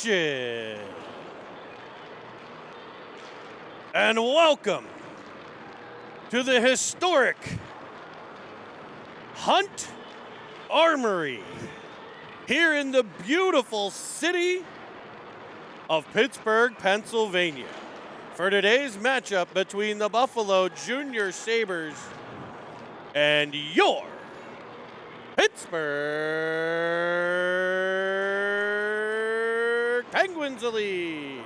Nation. And welcome to the historic Hunt Armory here in the beautiful city of Pittsburgh, Pennsylvania, for today's matchup between the Buffalo Junior Sabres and your Pittsburgh Penguins Elite.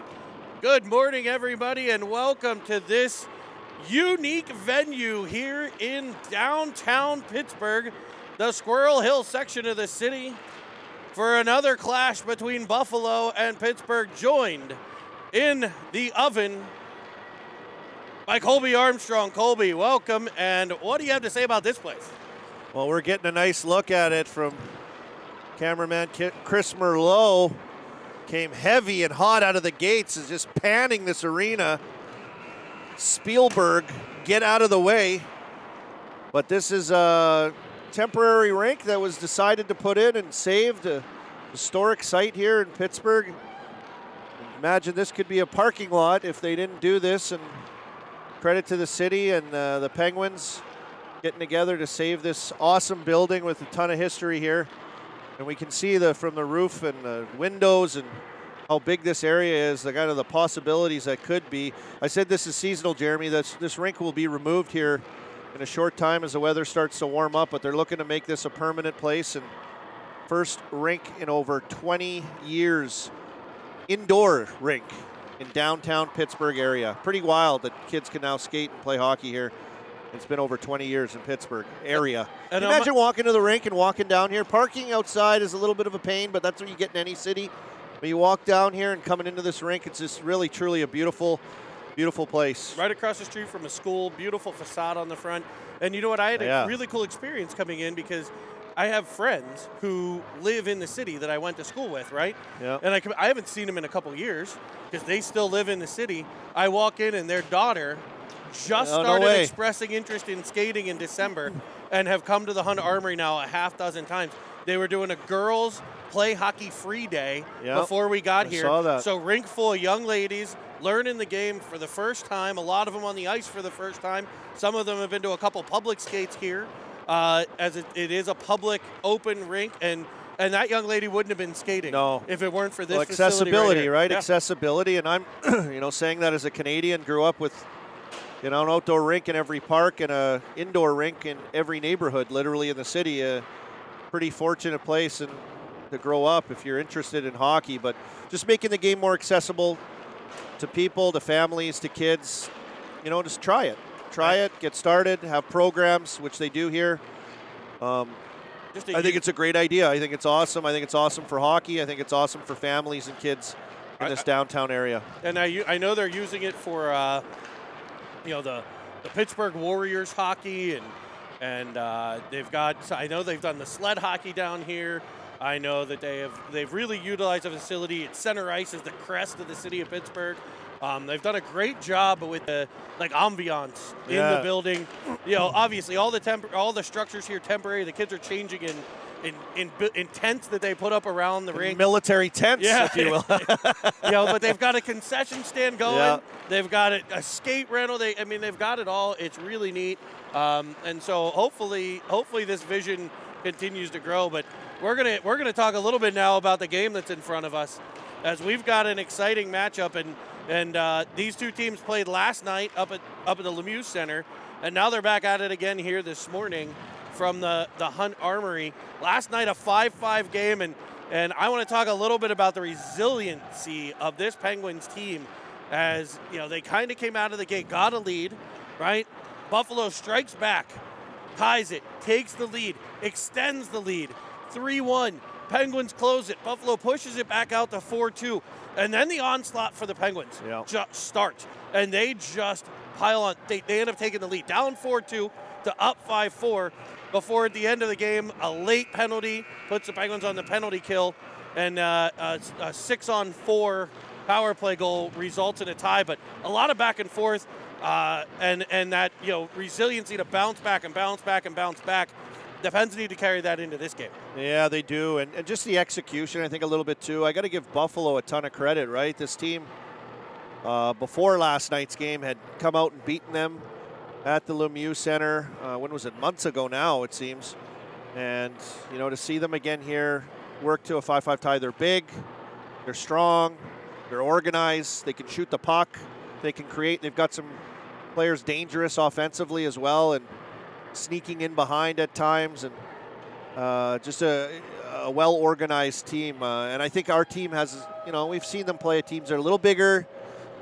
Good morning, everybody, and welcome to this unique venue here in downtown Pittsburgh, the Squirrel Hill section of the city, for another clash between Buffalo and Pittsburgh, joined in the oven by Colby Armstrong. Colby, welcome, and what do you have to say about this place? Well, we're getting a nice look at it from cameraman Chris Merlot. Came heavy and hot out of the gates, is just panning this arena. Spielberg, get out of the way. But this is a temporary rink that was decided to put in and saved, a historic site here in Pittsburgh. Imagine this could be a parking lot if they didn't do this, and credit to the city and the Penguins getting together to save this awesome building with a ton of history here. And we can see from the roof and the windows and how big this area is, the kind of the possibilities that could be. I said this is seasonal, Jeremy. This rink will be removed here in a short time as the weather starts to warm up, but they're looking to make this a permanent place, and first rink in over 20 years, indoor rink in downtown Pittsburgh area. Pretty wild that kids can now skate and play hockey here. It's been over 20 years in Pittsburgh area. And imagine walking to the rink and walking down here. Parking outside is a little bit of a pain, but that's what you get in any city. When you walk down here and coming into this rink, it's just really, truly a beautiful, beautiful place. Right across the street from a school, beautiful facade on the front. And you know what? I had a really cool experience coming in because I have friends who live in the city that I went to school with, right? Yeah. And I haven't seen them in a couple years because they still live in the city. I walk in and their daughter just started expressing interest in skating in December and have come to the Hunt Armory now a half dozen times. They were doing a girls play hockey free day before we got here. Saw that. So rink full of young ladies learning the game for the first time, a lot of them on the ice for the first time. Some of them have been to a couple public skates here, as it is a public open rink, and that young lady wouldn't have been skating if it weren't for this accessibility, right? Yeah. Accessibility, and I'm saying that as a Canadian, grew up with an outdoor rink in every park and a indoor rink in every neighborhood, literally in the city. A pretty fortunate place to grow up if you're interested in hockey, but just making the game more accessible to people, to families, to kids. Just try it. Get started, have programs, which they do here. I think it's a great idea. I think it's awesome. I think it's awesome for hockey. I think it's awesome for families and kids in this downtown area. And I know they're using it for the Pittsburgh Warriors hockey, and they've got. I know they've done the sled hockey down here. I know that they've really utilized the facility. It's center ice is the crest of the city of Pittsburgh. They've done a great job with the ambiance in the building. Obviously all the structures here temporary. The kids are changing in tents that they put up around the rink. Military tents, if you will. But they've got a concession stand going. Yeah. They've got a skate rental. They've got it all. It's really neat. And so hopefully this vision continues to grow. But we're gonna talk a little bit now about the game that's in front of us, as we've got an exciting matchup, and these two teams played last night up at the Lemieux Center, and now they're back at it again here this morning from the Hunt Armory. Last night a 5-5 game, and I want to talk a little bit about the resiliency of this Penguins team, as they kind of came out of the gate, got a lead, right? Buffalo strikes back, ties it, takes the lead, extends the lead, 3-1. Penguins close it. Buffalo pushes it back out to 4-2. And then the onslaught for the Penguins just starts. And they just pile on. They end up taking the lead, down 4-2 to up 5-4. Before at the end of the game, a late penalty puts the Penguins on the penalty kill. And a 6-on-4 power play goal results in a tie. But a lot of back and forth. And that resiliency to bounce back and bounce back and bounce back. Defense need to carry that into this game. Yeah, they do. And just the execution, I think, a little bit too. I got to give Buffalo a ton of credit, right? This team, before last night's game, had come out and beaten them at the Lemieux Center. When was it? Months ago now, it seems. And, to see them again here, work to a 5-5 tie. They're big, they're strong, they're organized, they can shoot the puck, they can create. They've got some players dangerous offensively as well, and sneaking in behind at times, and just a well-organized team. And I think our team has, we've seen them play at teams that are a little bigger.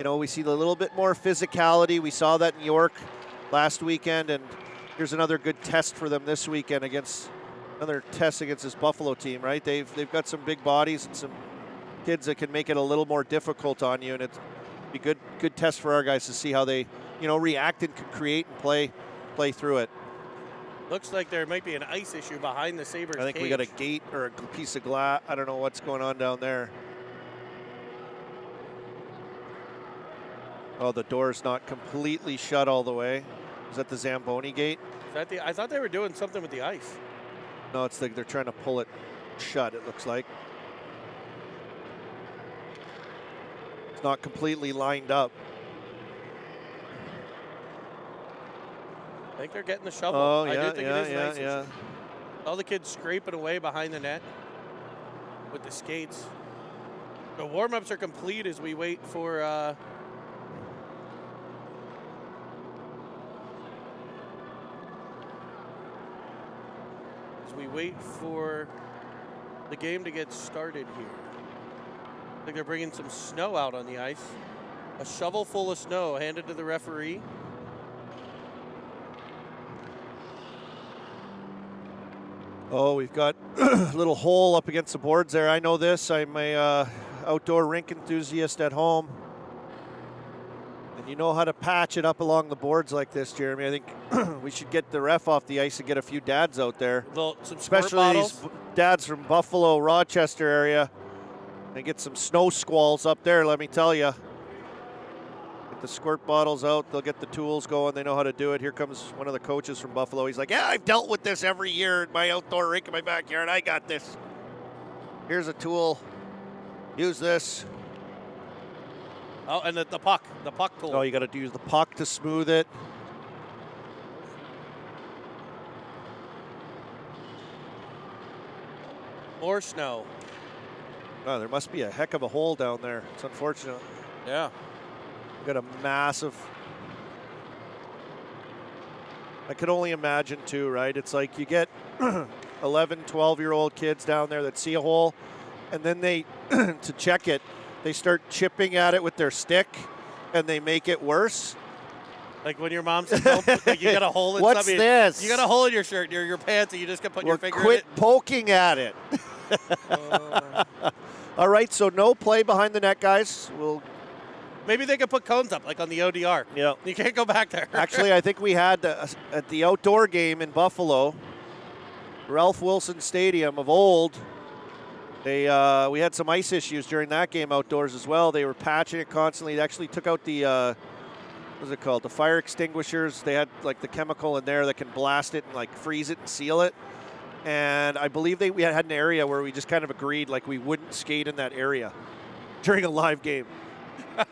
We see a little bit more physicality. We saw that in York last weekend, and here's another good test for them this weekend against this Buffalo team, right? They've got some big bodies and some kids that can make it a little more difficult on you, and it'd be good test for our guys to see how they, react and can create and play through it. Looks like there might be an ice issue behind the Sabres. I think we got a gate or a piece of glass. I don't know what's going on down there. Oh, the door's not completely shut all the way. Is that the Zamboni gate? Is that I thought they were doing something with the ice. No, it's like they're trying to pull it shut, it looks like. It's not completely lined up. I think they're getting the shovel. Oh, I do think it is nice. yeah. All the kids scraping away behind the net with the skates. The warm-ups are complete as we wait for the game to get started here. I think they're bringing some snow out on the ice. A shovel full of snow handed to the referee. Oh, we've got a little hole up against the boards there. I know this. I'm a outdoor rink enthusiast at home. And you know how to patch it up along the boards like this, Jeremy. I think we should get the ref off the ice and get a few dads out there. Some especially these dads from Buffalo, Rochester area. And get some snow squalls up there, let me tell you. Get the squirt bottles out. They'll get the tools going. They know how to do it. Here comes one of the coaches from Buffalo. He's like, yeah, I've dealt with this every year in my outdoor rink in my backyard. I got this. Here's a tool. Use this. Oh, and the puck tool. Oh, you got to use the puck to smooth it. More snow. Oh, there must be a heck of a hole down there. It's unfortunate. Yeah. Got a massive. I could only imagine too, right? It's like you get 11, 12-year-old kids down there that see a hole, and then they, to check it, they start chipping at it with their stick, and they make it worse. Like when your mom says, like you got a hole in What's something. this? You got a hole in your shirt, your pants, and you just got to put your finger in it. Quit poking at it. All right, so no play behind the net, guys. Maybe they could put cones up, like on the ODR. Yeah. You can't go back there. Actually, I think we had at the outdoor game in Buffalo, Ralph Wilson Stadium of old, we had some ice issues during that game outdoors as well. They were patching it constantly. They actually took out the, what's it called, the fire extinguishers. They had like the chemical in there that can blast it and like freeze it and seal it. And I believe we had an area where we just kind of agreed like we wouldn't skate in that area during a live game. It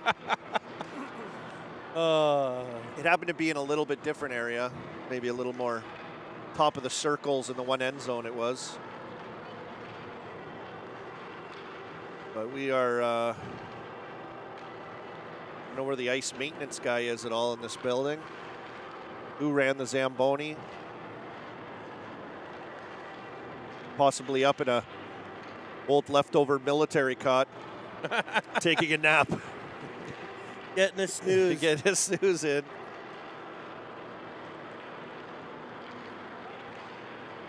happened to be in a little bit different area, maybe a little more top of the circles in the one end zone it was. But we are, I don't know where the ice maintenance guy is at all in this building. Who ran the Zamboni? Possibly up in a old leftover military cot, taking a nap. Getting a snooze. Get a snooze in.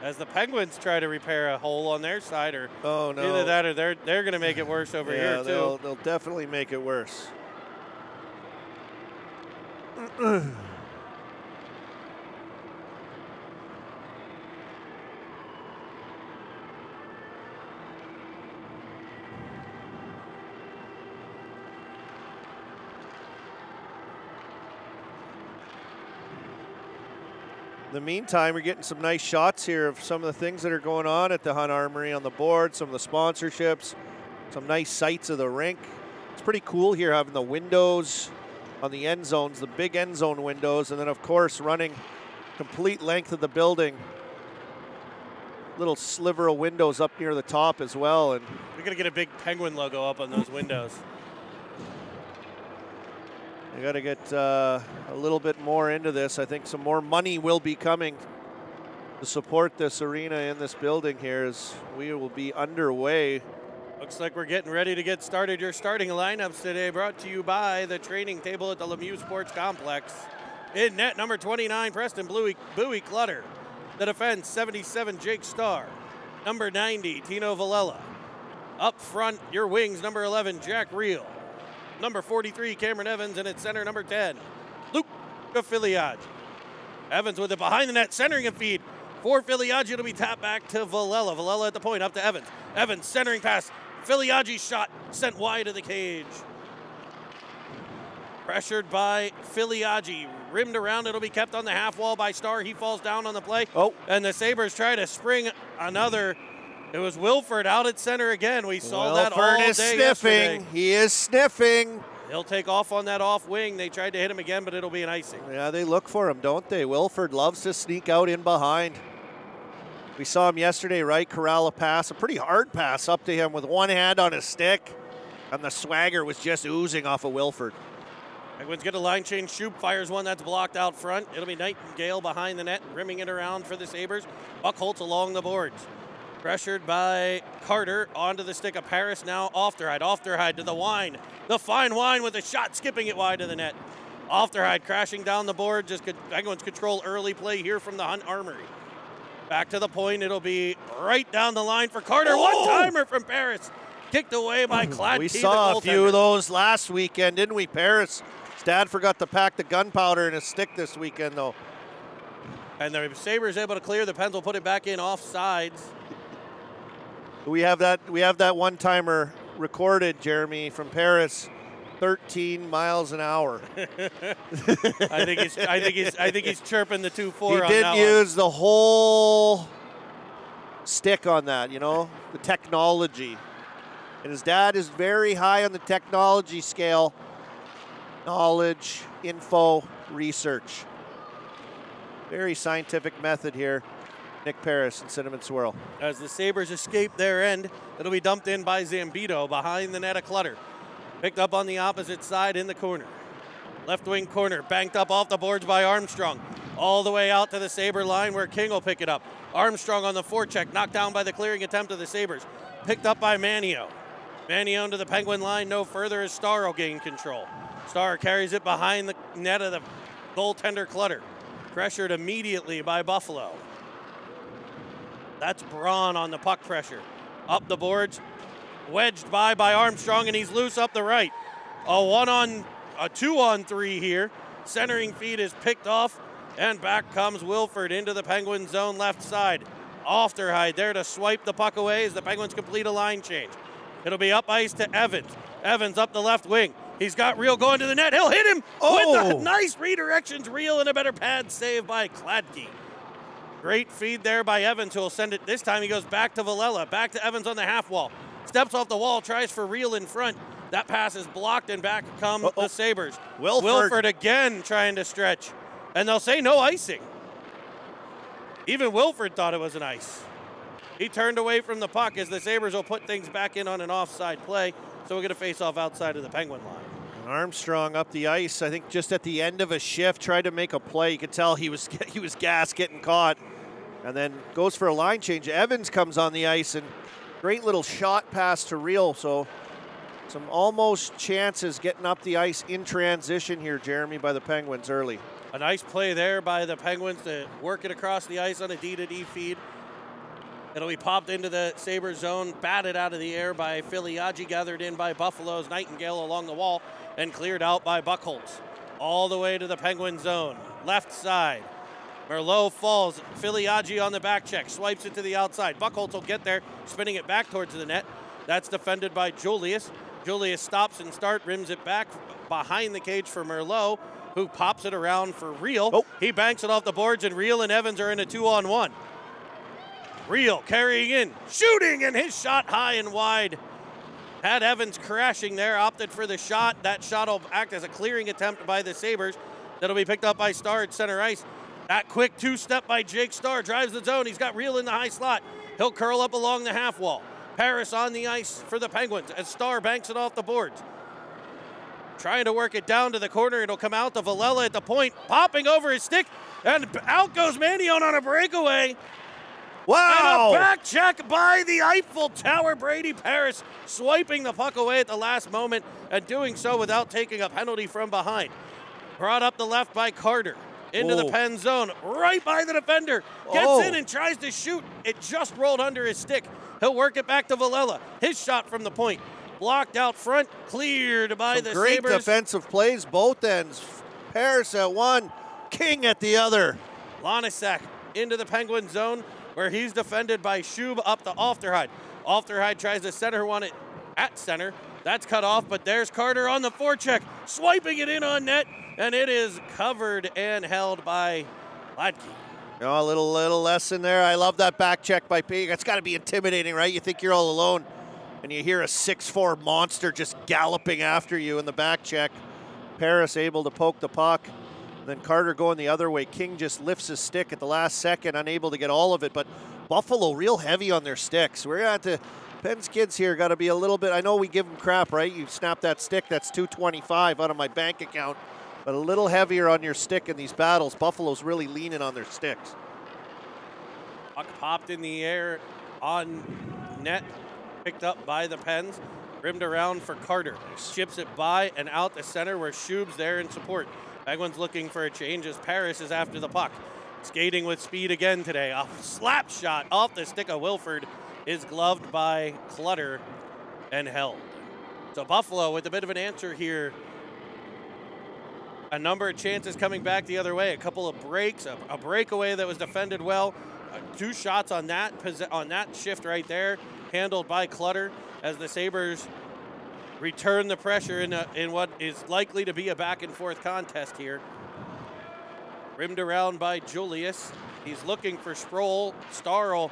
As the Penguins try to repair a hole on their side, or oh no, either that or they're going to make it worse over here too. They'll definitely make it worse. the meantime, we're getting some nice shots here of some of the things that are going on at the Hunt Armory on the board, some of the sponsorships, some nice sights of the rink. It's pretty cool here having the windows on the end zones, the big end zone windows, and then of course running complete length of the building. Little sliver of windows up near the top as well. And we're gonna get a big Penguin logo up on those windows. You got to get a little bit more into this. I think some more money will be coming to support this arena in this building here as we will be underway. Looks like we're getting ready to get started. Your starting lineups today brought to you by the training table at the Lemieux Sports Complex. In net, number 29, Preston Bowie Clutter. The defense, 77, Jake Starr. Number 90, Tino Villela. Up front, your wings, number 11, Jack Reel. Number 43, Cameron Evans, and at center, number 10, Luke Filiaggi. Evans with it behind the net, centering a feed. For Filiaggi, it'll be tapped back to Villela. Villela at the point, up to Evans. Evans centering pass. Filiaggi's shot sent wide of the cage. Pressured by Filiaggi. Rimmed around, it'll be kept on the half wall by Starr. He falls down on the play. Oh. And the Sabres try to spring another. It was Wilford out at center again. We saw that all day yesterday. Wilford is sniffing. He is sniffing. He'll take off on that off wing. They tried to hit him again, but it'll be an icing. Yeah, they look for him, don't they? Wilford loves to sneak out in behind. We saw him yesterday, right? Corral a pass, a pretty hard pass up to him with one hand on his stick, and the swagger was just oozing off of Wilford. Penguins get a line change. Shoup fires one that's blocked out front. It'll be Nightingale behind the net, rimming it around for the Sabres. Buckholz along the boards. Pressured by Carter onto the stick of Paris. Now Ofterheide to the Wine. The fine Wine with a shot, skipping it wide to the net. Ofterheide crashing down the board. Just Penguins control early play here from the Hunt Armory. Back to the point. It'll be right down the line for Carter. Oh! One-timer from Paris. Kicked away by Cladke. We saw a few of those last weekend, didn't we, Paris? Dad forgot to pack the gunpowder in his stick this weekend, though. And the Sabres able to clear. The Pens will put it back in offsides. We have that one-timer recorded, Jeremy, from Paris, 13 miles an hour. I think he's chirping the 2-4 on that. He did use the whole stick on that, you know, the technology. And his dad is very high on the technology scale. Knowledge, info, research. Very scientific method here. Nick Paris and Cinnamon Swirl. As the Sabres escape their end, it'll be dumped in by Zambito behind the net of Clutter. Picked up on the opposite side in the corner. Left wing corner, banked up off the boards by Armstrong. All the way out to the Sabre line where King will pick it up. Armstrong on the forecheck, knocked down by the clearing attempt of the Sabres. Picked up by Manio. Manio into the Penguin line, no further as Starr will gain control. Starr carries it behind the net of the goaltender Clutter. Pressured immediately by Buffalo. That's Braun on the puck pressure. Up the boards, wedged by Armstrong, and he's loose up the right. A 2-on-3 here. Centering feed is picked off, and back comes Wilford into the Penguin zone left side. Ofterheide there to swipe the puck away as the Penguins complete a line change. It'll be up ice to Evans. Evans up the left wing. He's got Reel going to the net. He'll hit him with the nice redirections. Reel and a better pad save by Cladke. Great feed there by Evans, who will send it. This time he goes back to Villela, back to Evans on the half wall. Steps off the wall, tries for Reel in front. That pass is blocked, and back come the Sabres. Wilford again trying to stretch. And they'll say no icing. Even Wilford thought it was an ice. He turned away from the puck as the Sabres will put things back in on an offside play. So we're going to face off outside of the Penguin line. Armstrong up the ice, I think just at the end of a shift, tried to make a play. You could tell he was gassed, getting caught, and then goes for a line change. Evans comes on the ice, and great little shot pass to Reel. So some almost chances getting up the ice in transition here, Jeremy, by the Penguins early. A nice play there by the Penguins to work it across the ice on a D-to-D feed. It'll be popped into the Sabres zone, batted out of the air by Filiaggi, gathered in by Buffalo's Nightingale along the wall, and cleared out by Buckholz. All the way to the Penguin zone, left side. Merlot falls, Filiaggi on the back check, swipes it to the outside. Buckholz will get there, spinning it back towards the net. That's defended by Julius. Julius stops and rims it back behind the cage for Merlot. who pops it around for Real. Oh. He banks it off the boards, and Real and Evans are in a 2-on-1. Real carrying in, shooting, and his shot high and wide. Had Evans crashing there, opted for the shot. That shot will act as a clearing attempt by the Sabres. That'll be picked up by Starr at center ice. That quick two-step by Jake Starr drives the zone. He's got Real in the high slot. He'll curl up along the half wall. Paris on the ice for the Penguins as Starr banks it off the boards. Trying to work it down to the corner. It'll come out to Villela at the point, popping over his stick, and out goes Manion on a breakaway. Wow! And a back check by the Eiffel Tower. Brady Paris swiping the puck away at the last moment and doing so without taking a penalty from behind. Brought up the left by Carter. Into the Pen zone, right by the defender. Gets in and tries to shoot. It just rolled under his stick. He'll work it back to Villela. His shot from the point. Blocked out front, cleared by the great Sabres. Defensive plays, both ends. Paris at one, King at the other. Lanisak into the Penguin zone where he's defended by Schub up to Ofterheide. Ofterheide tries to center one at center. That's cut off, but there's Carter on the forecheck, swiping it in on net, and it is covered and held by Ladke. A little lesson there. I love that back check by P. It's got to be intimidating, right? You think you're all alone, and you hear a 6'4" monster just galloping after you in the back check. Paris able to poke the puck. Then Carter going the other way. King just lifts his stick at the last second, unable to get all of it. But Buffalo real heavy on their sticks. We're at the Penn's kids here got to be a little bit. I know we give them crap, right? You snap that stick, that's $225 out of my bank account. But a little heavier on your stick in these battles. Buffalo's really leaning on their sticks. Puck popped in the air on net, picked up by the Pens, rimmed around for Carter. Chips it by and out the center where Schub's there in support. Penguins looking for a change as Paris is after the puck. Skating with speed again today. A slap shot off the stick of Wilford is gloved by Clutter and held. So Buffalo with a bit of an answer here. A number of chances coming back the other way. A couple of breaks, a breakaway that was defended well. Two shots on that shift right there, handled by Clutter as the Sabres return the pressure in what is likely to be a back-and-forth contest here. Rimmed around by Julius. He's looking for Sproul. Starr will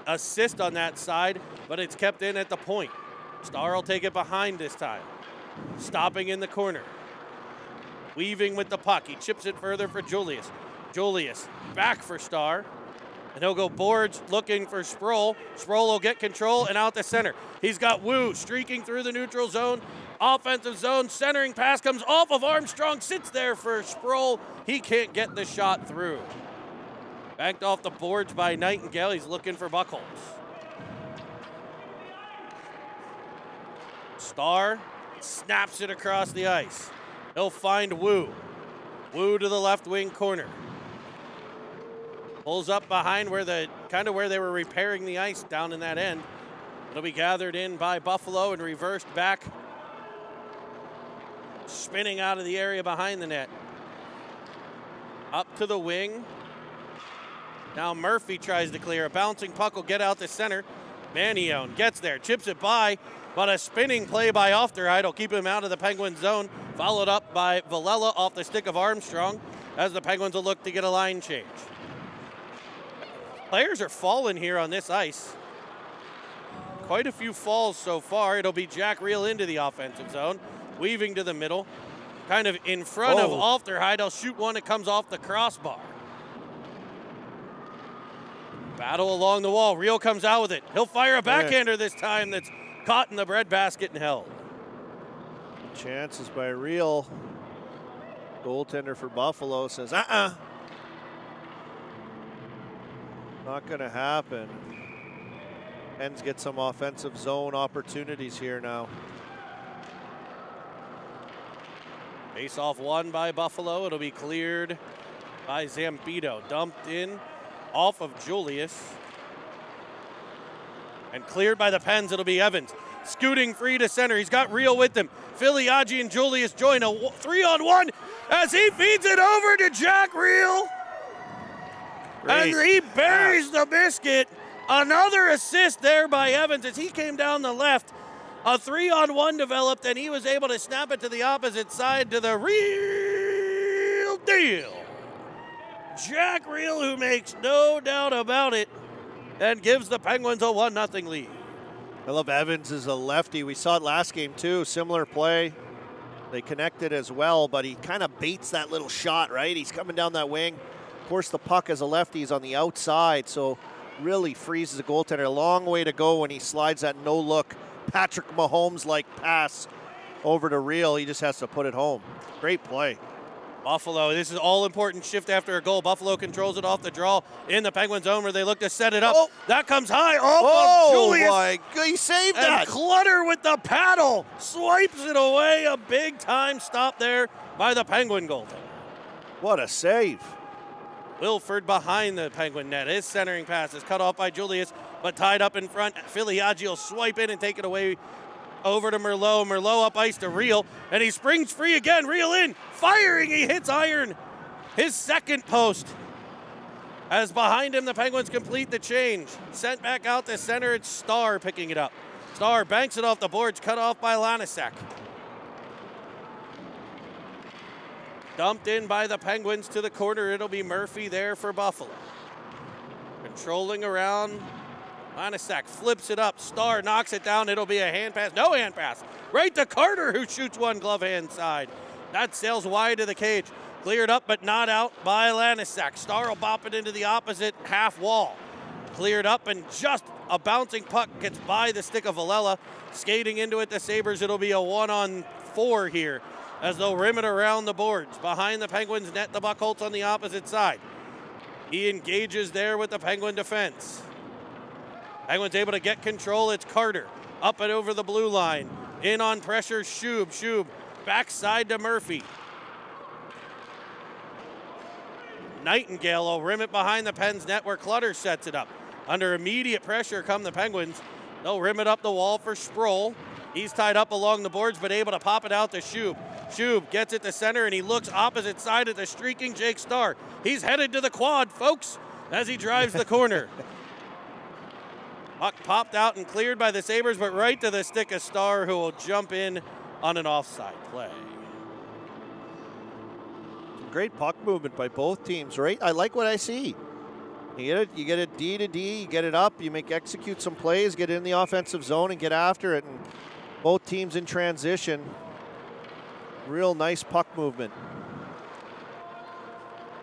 assist on that side, but it's kept in at the point. Starr will take it behind this time. Stopping in the corner. Weaving with the puck. He chips it further for Julius. Julius back for Starr. And he'll go boards looking for Sproul. Sproul will get control and out the center. He's got Wu streaking through the neutral zone. Offensive zone, centering pass comes off of Armstrong, sits there for Sproul. He can't get the shot through. Backed off the boards by Nightingale. He's looking for Buckholz. Starr snaps it across the ice. He'll find Wu. Wu to the left wing corner. Pulls up behind where they were repairing the ice down in that end. It'll be gathered in by Buffalo and reversed back. Spinning out of the area behind the net. Up to the wing. Now Murphy tries to clear. A bouncing puck will get out the center. Manion gets there, chips it by, but a spinning play by Ofterheide will keep him out of the Penguin zone. Followed up by Villela off the stick of Armstrong as the Penguins will look to get a line change. Players are falling here on this ice. Quite a few falls so far. It'll be Jack Reel into the offensive zone. Weaving to the middle. Kind of in front of Ofterheide. He'll shoot one that comes off the crossbar. Battle along the wall. Reel comes out with it. He'll fire a backhander this time that's caught in the breadbasket and held. Chances by Reel. Goaltender for Buffalo says, not going to happen. Pens get some offensive zone opportunities here now. Face-off won by Buffalo. It'll be cleared by Zambito. Dumped in off of Julius. And cleared by the Pens. It'll be Evans. Scooting free to center. He's got Reel with him. Filiaggi and Julius join a 3-on-1 as he feeds it over to Jack Reel. And he buries the biscuit. Another assist there by Evans as he came down the left. A 3-on-1 developed, and he was able to snap it to the opposite side to the Reel Reel. Jack Reel, who makes no doubt about it, and gives the Penguins a 1-0 lead. I love Evans as a lefty. We saw it last game too, similar play. They connected as well, but he kind of baits that little shot, right? He's coming down that wing. Of course, the puck as a lefty is on the outside, so really freezes the goaltender. A long way to go when he slides that no-look Patrick Mahomes-like pass over to Reel. He just has to put it home. Great play. Buffalo, this is all-important shift after a goal. Buffalo controls it off the draw in the Penguin zone where they look to set it up. Oh. That comes high off of Julius. My God, he saved and that. Clutter with the paddle swipes it away. A big-time stop there by the Penguin goaltender. What a save. Wilford behind the Penguin net. His centering pass is cut off by Julius, but tied up in front. Filiaggi will swipe in and take it away over to Merlot. Merlot up ice to Reel, and he springs free again. Reel in, firing. He hits iron. His second post. As behind him, the Penguins complete the change. Sent back out to center. It's Starr picking it up. Starr banks it off the boards, cut off by Lanasek. Dumped in by the Penguins to the corner. It'll be Murphy there for Buffalo. Controlling around. Lanasek flips it up. Starr knocks it down. It'll be a hand pass. No hand pass. Right to Carter, who shoots one glove hand side. That sails wide to the cage. Cleared up but not out by Lanasek. Starr will bop it into the opposite half wall. Cleared up and just a bouncing puck gets by the stick of Villela. Skating into it, the Sabres. It'll be a 1-on-4 here as they'll rim it around the boards. Behind the Penguins net, the Buckholz on the opposite side. He engages there with the Penguin defense. Penguins able to get control. It's Carter up and over the blue line. In on pressure, Shub. Shub backside to Murphy. Nightingale will rim it behind the Pens net where Clutter sets it up. Under immediate pressure come the Penguins. They'll rim it up the wall for Sproul. He's tied up along the boards but able to pop it out to Shub. Shub gets it to center and he looks opposite side at the streaking Jake Starr. He's headed to the quad, folks, as he drives the corner. Puck popped out and cleared by the Sabres, but right to the stick of Starr, who will jump in on an offside play. Great puck movement by both teams, right? I like what I see. You get it D to D, you get it up, you execute some plays, get in the offensive zone and get after it. And both teams in transition. Real nice puck movement.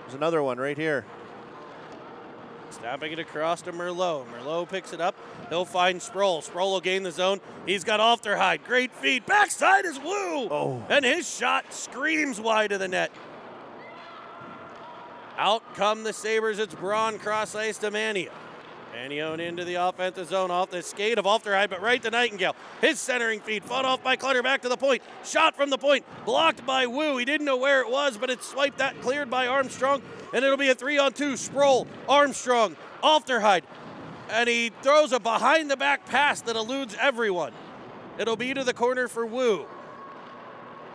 There's another one right here. Snapping it across to Merlot. Merlot picks it up. He'll find Sproul. Sproul will gain the zone. He's got Ofterhide. Great feed. Backside is Wu. Oh. And his shot screams wide of the net. Out come the Sabres. It's Braun cross ice to Manio. Manio into the offensive zone off the skate of Ofterhide, but right to Nightingale. His centering feed fought off by Clutter back to the point. Shot from the point. Blocked by Wu. He didn't know where it was, but it's swiped that cleared by Armstrong. And it'll be a 3-on-2. Sproul, Armstrong, Ofterhide. And he throws a behind-the-back pass that eludes everyone. It'll be to the corner for Wu.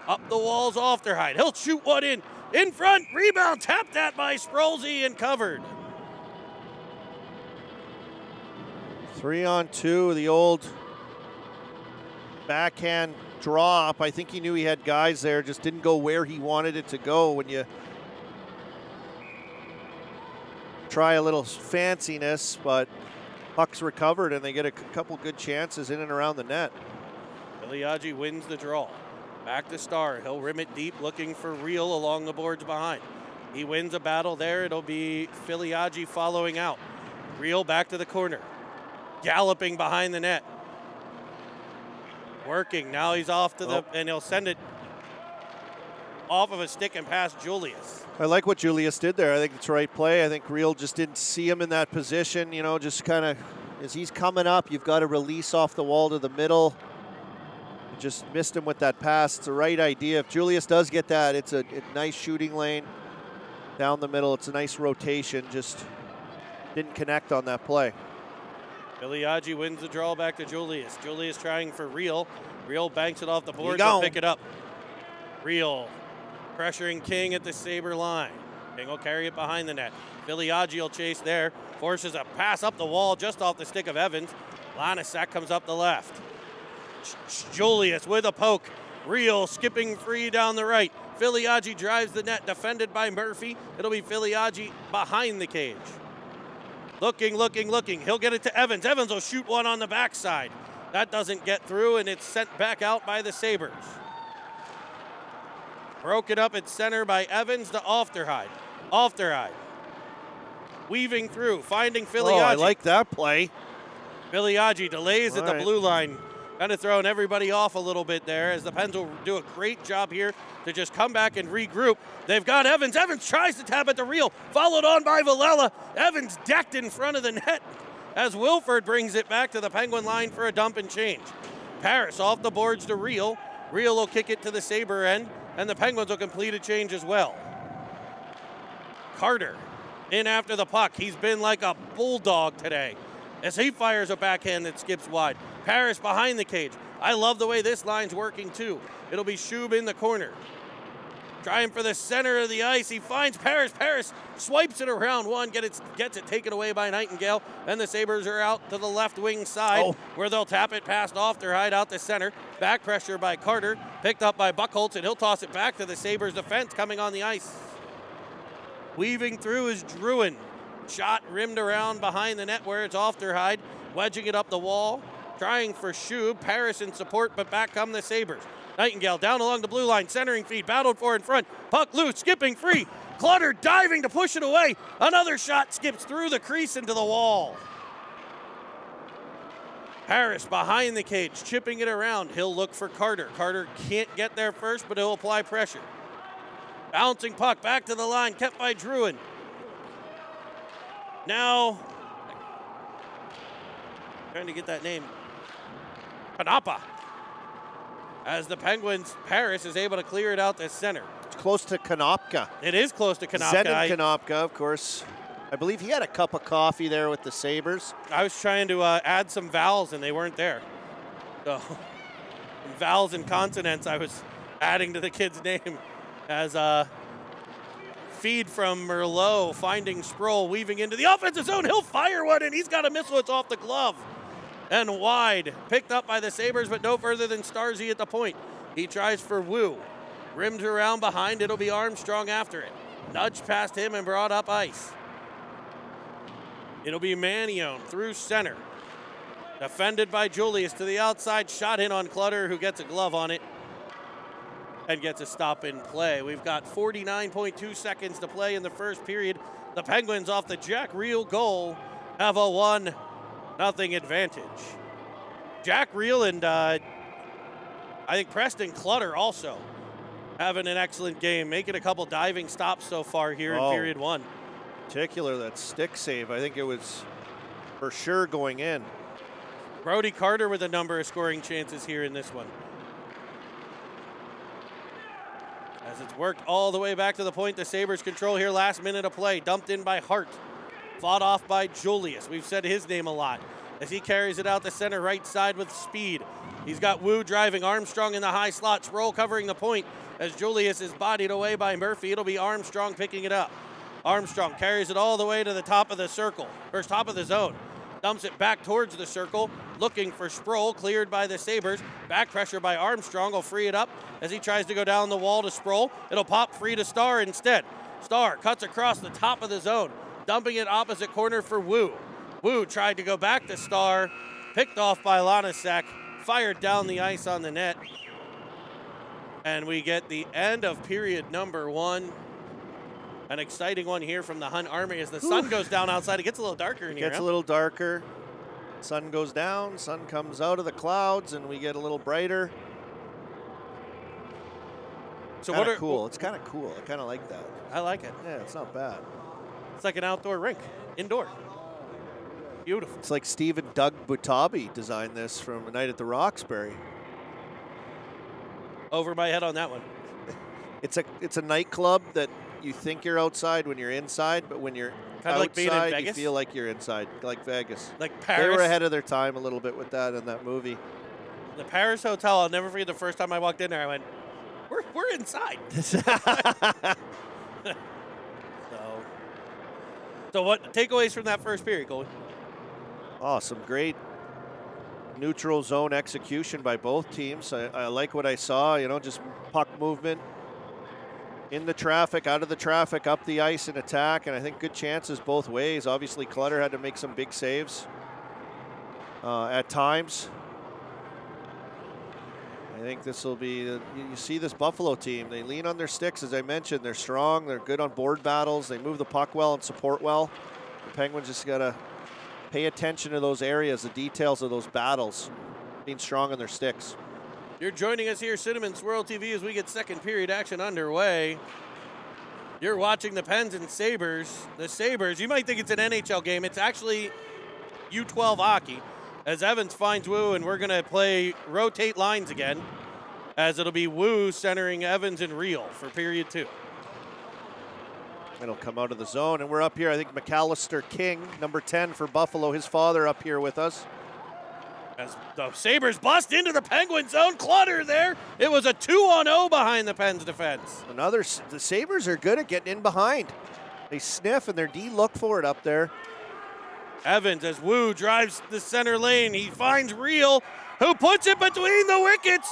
Up the walls, Ofterhide. He'll shoot one in front. Rebound, tapped that by Sprolzy and covered. 3-on-2, the old backhand drop. I think he knew he had guys there, just didn't go where he wanted it to go. When you try a little fanciness, but puck's recovered and they get a couple good chances in and around the net. Filiaggi wins the draw. Back to Starr. He'll rim it deep, looking for Reel along the boards behind. He wins a battle there. It'll be Filiaggi following out. Reel back to the corner. Galloping behind the net. Working. Now he's off to and he'll send it off of a stick and past Julius. I like what Julius did there. I think it's the right play. I think Reel just didn't see him in that position. You know, just kind of as he's coming up, you've got to release off the wall to the middle. Just missed him with that pass. It's the right idea. If Julius does get that, it's a nice shooting lane down the middle. It's a nice rotation. Just didn't connect on that play. Filiaggi wins the draw back to Julius. Julius trying for Reel. Reel banks it off the board to pick it up. Reel pressuring King at the Sabre line. King will carry it behind the net. Filiaggi will chase there. Forces a pass up the wall just off the stick of Evans. Lanasek comes up the left. Julius with a poke. Reel skipping free down the right. Filiaggi drives the net, defended by Murphy. It'll be Filiaggi behind the cage. Looking. He'll get it to Evans. Evans will shoot one on the backside. That doesn't get through, and it's sent back out by the Sabres. Broken up at center by Evans to Ofterhide. Ofterhide weaving through, finding Filiaggi. Oh, I like that play. Filiaggi delays at the right. blue line. Kind of throwing everybody off a little bit there as the Pens will do a great job here to just come back and regroup. They've got Evans. Evans tries to tap at the reel, followed on by Villela. Evans decked in front of the net as Wilford brings it back to the Penguin line for a dump and change. Paris off the boards to Reel. Reel will kick it to the Sabre end, and the Penguins will complete a change as well. Carter in after the puck. He's been like a bulldog today as he fires a backhand that skips wide. Paris behind the cage. I love the way this line's working too. It'll be Shub in the corner. Trying for the center of the ice. He finds Paris. Paris swipes it around one, gets it taken away by Nightingale. Then the Sabres are out to the left wing side where they'll tap it past Ofterhide out to center. Back pressure by Carter. Picked up by Buchholz, and he'll toss it back to the Sabres defense coming on the ice. Weaving through is Drouin. Shot rimmed around behind the net where it's Ofterhide. Wedging it up the wall. Trying for Shub. Paris in support, but back come the Sabres. Nightingale down along the blue line, centering feed, battled for in front. Puck loose, skipping free. Clutter diving to push it away. Another shot skips through the crease into the wall. Paris behind the cage, chipping it around. He'll look for Carter. Carter can't get there first, but he'll apply pressure. Bouncing puck back to the line, kept by Drouin. Now, trying to get that name. Panapa. As the Penguins, Paris is able to clear it out to center. It's close to Konopka. It is close to Konopka. Zenon Konopka, of course. I believe he had a cup of coffee there with the Sabres. I was trying to add some vowels, and they weren't there. So, vowels and consonants I was adding to the kid's name as feed from Merlot, finding Sproul, weaving into the offensive zone. He'll fire one, and he's got a missile. It's off the glove. And wide. Picked up by the Sabres, but no further than Starzy at the point. He tries for Wu. Rimmed around behind. It'll be Armstrong after it. Nudged past him and brought up ice. It'll be Manion through center. Defended by Julius to the outside. Shot in on Clutter, who gets a glove on it and gets a stop in play. We've got 49.2 seconds to play in the first period. The Penguins off the Jack Reel goal have a 1-0 advantage. Jack Reel and I think Preston Clutter also having an excellent game, making a couple diving stops so far here in period one. Particular that stick save, I think it was for sure going in. Brody Carter with a number of scoring chances here in this one. As it's worked all the way back to the point, the Sabres control here, last minute of play. Dumped in by Hart. Fought off by Julius. We've said his name a lot as he carries it out the center right side with speed. He's got Wu driving, Armstrong in the high slot. Sproul covering the point as Julius is bodied away by Murphy. It'll be Armstrong picking it up. Armstrong carries it all the way to the top of the circle, or top of the zone. Dumps it back towards the circle, looking for Sproul, cleared by the Sabres. Back pressure by Armstrong will free it up as he tries to go down the wall to Sproul. It'll pop free to Starr instead. Starr cuts across the top of the zone, dumping it opposite corner for Wu. Wu tried to go back to Starr, picked off by Lanasek, fired down the ice on the net. And we get the end of period number one. An exciting one here from the Hunt Armory as the sun goes down outside. It gets a little darker in here. Gets a little darker. Sun goes down, sun comes out of the clouds, and we get a little brighter. So what are cool? It's kind of cool. I kind of like that. I like it. Yeah, it's not bad. It's like an outdoor rink, indoor. Beautiful. It's like Steve and Doug Butabi designed this from A Night at the Roxbury. Over my head on that one. It's a nightclub that you think you're outside when you're inside, but when you're kind of like being in outside, Vegas? you feel like you're inside, like Vegas. Like Paris. They were ahead of their time a little bit with that in that movie. The Paris Hotel, I'll never forget the first time I walked in there, I went, we're inside. So what takeaways from that first period, Colby? Oh, some great neutral zone execution by both teams. I like what I saw, just puck movement in the traffic, out of the traffic, up the ice and attack, and I think good chances both ways. Obviously, Clutter had to make some big saves at times. I think this will be, you see this Buffalo team, they lean on their sticks, as I mentioned. They're strong, they're good on board battles, they move the puck well and support well. The Penguins just got to pay attention to those areas, the details of those battles, being strong on their sticks. You're joining us here, Cinnamon Swirl TV, as we get second period action underway. You're watching the Pens and Sabres. The Sabres, you might think it's an NHL game. It's actually U12 hockey, as Evans finds Wu, and we're going to rotate lines again, as it'll be Wu centering Evans and Reel for period 2. It'll come out of the zone, and we're up here. I think McAllister King, number 10 for Buffalo, his father up here with us. As the Sabres bust into the Penguin zone, Clutter there. It was a 2-on-0 behind the Pens defense. The Sabres are good at getting in behind. They sniff, and their D look for it up there. Evans, as Wu drives the center lane, he finds Reel, who puts it between the wickets.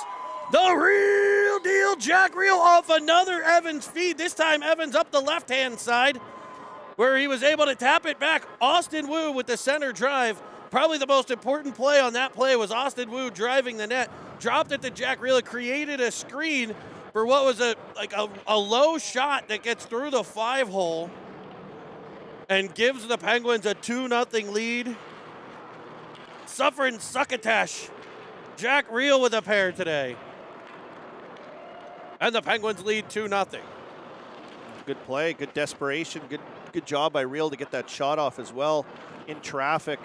The real deal, Jack Reel off another Evans feed. This time Evans up the left-hand side, where he was able to tap it back. Austin Wu with the center drive. Probably the most important play on that play was Austin Wu driving the net, dropped it to Jack Reel. It created a screen for what was a low shot that gets through the 5-hole and gives the Penguins a 2-0 lead. Suffering Succotash. Jack Reel with a pair today. And the Penguins lead 2-0. Good play, good desperation, good job by Reel to get that shot off as well in traffic.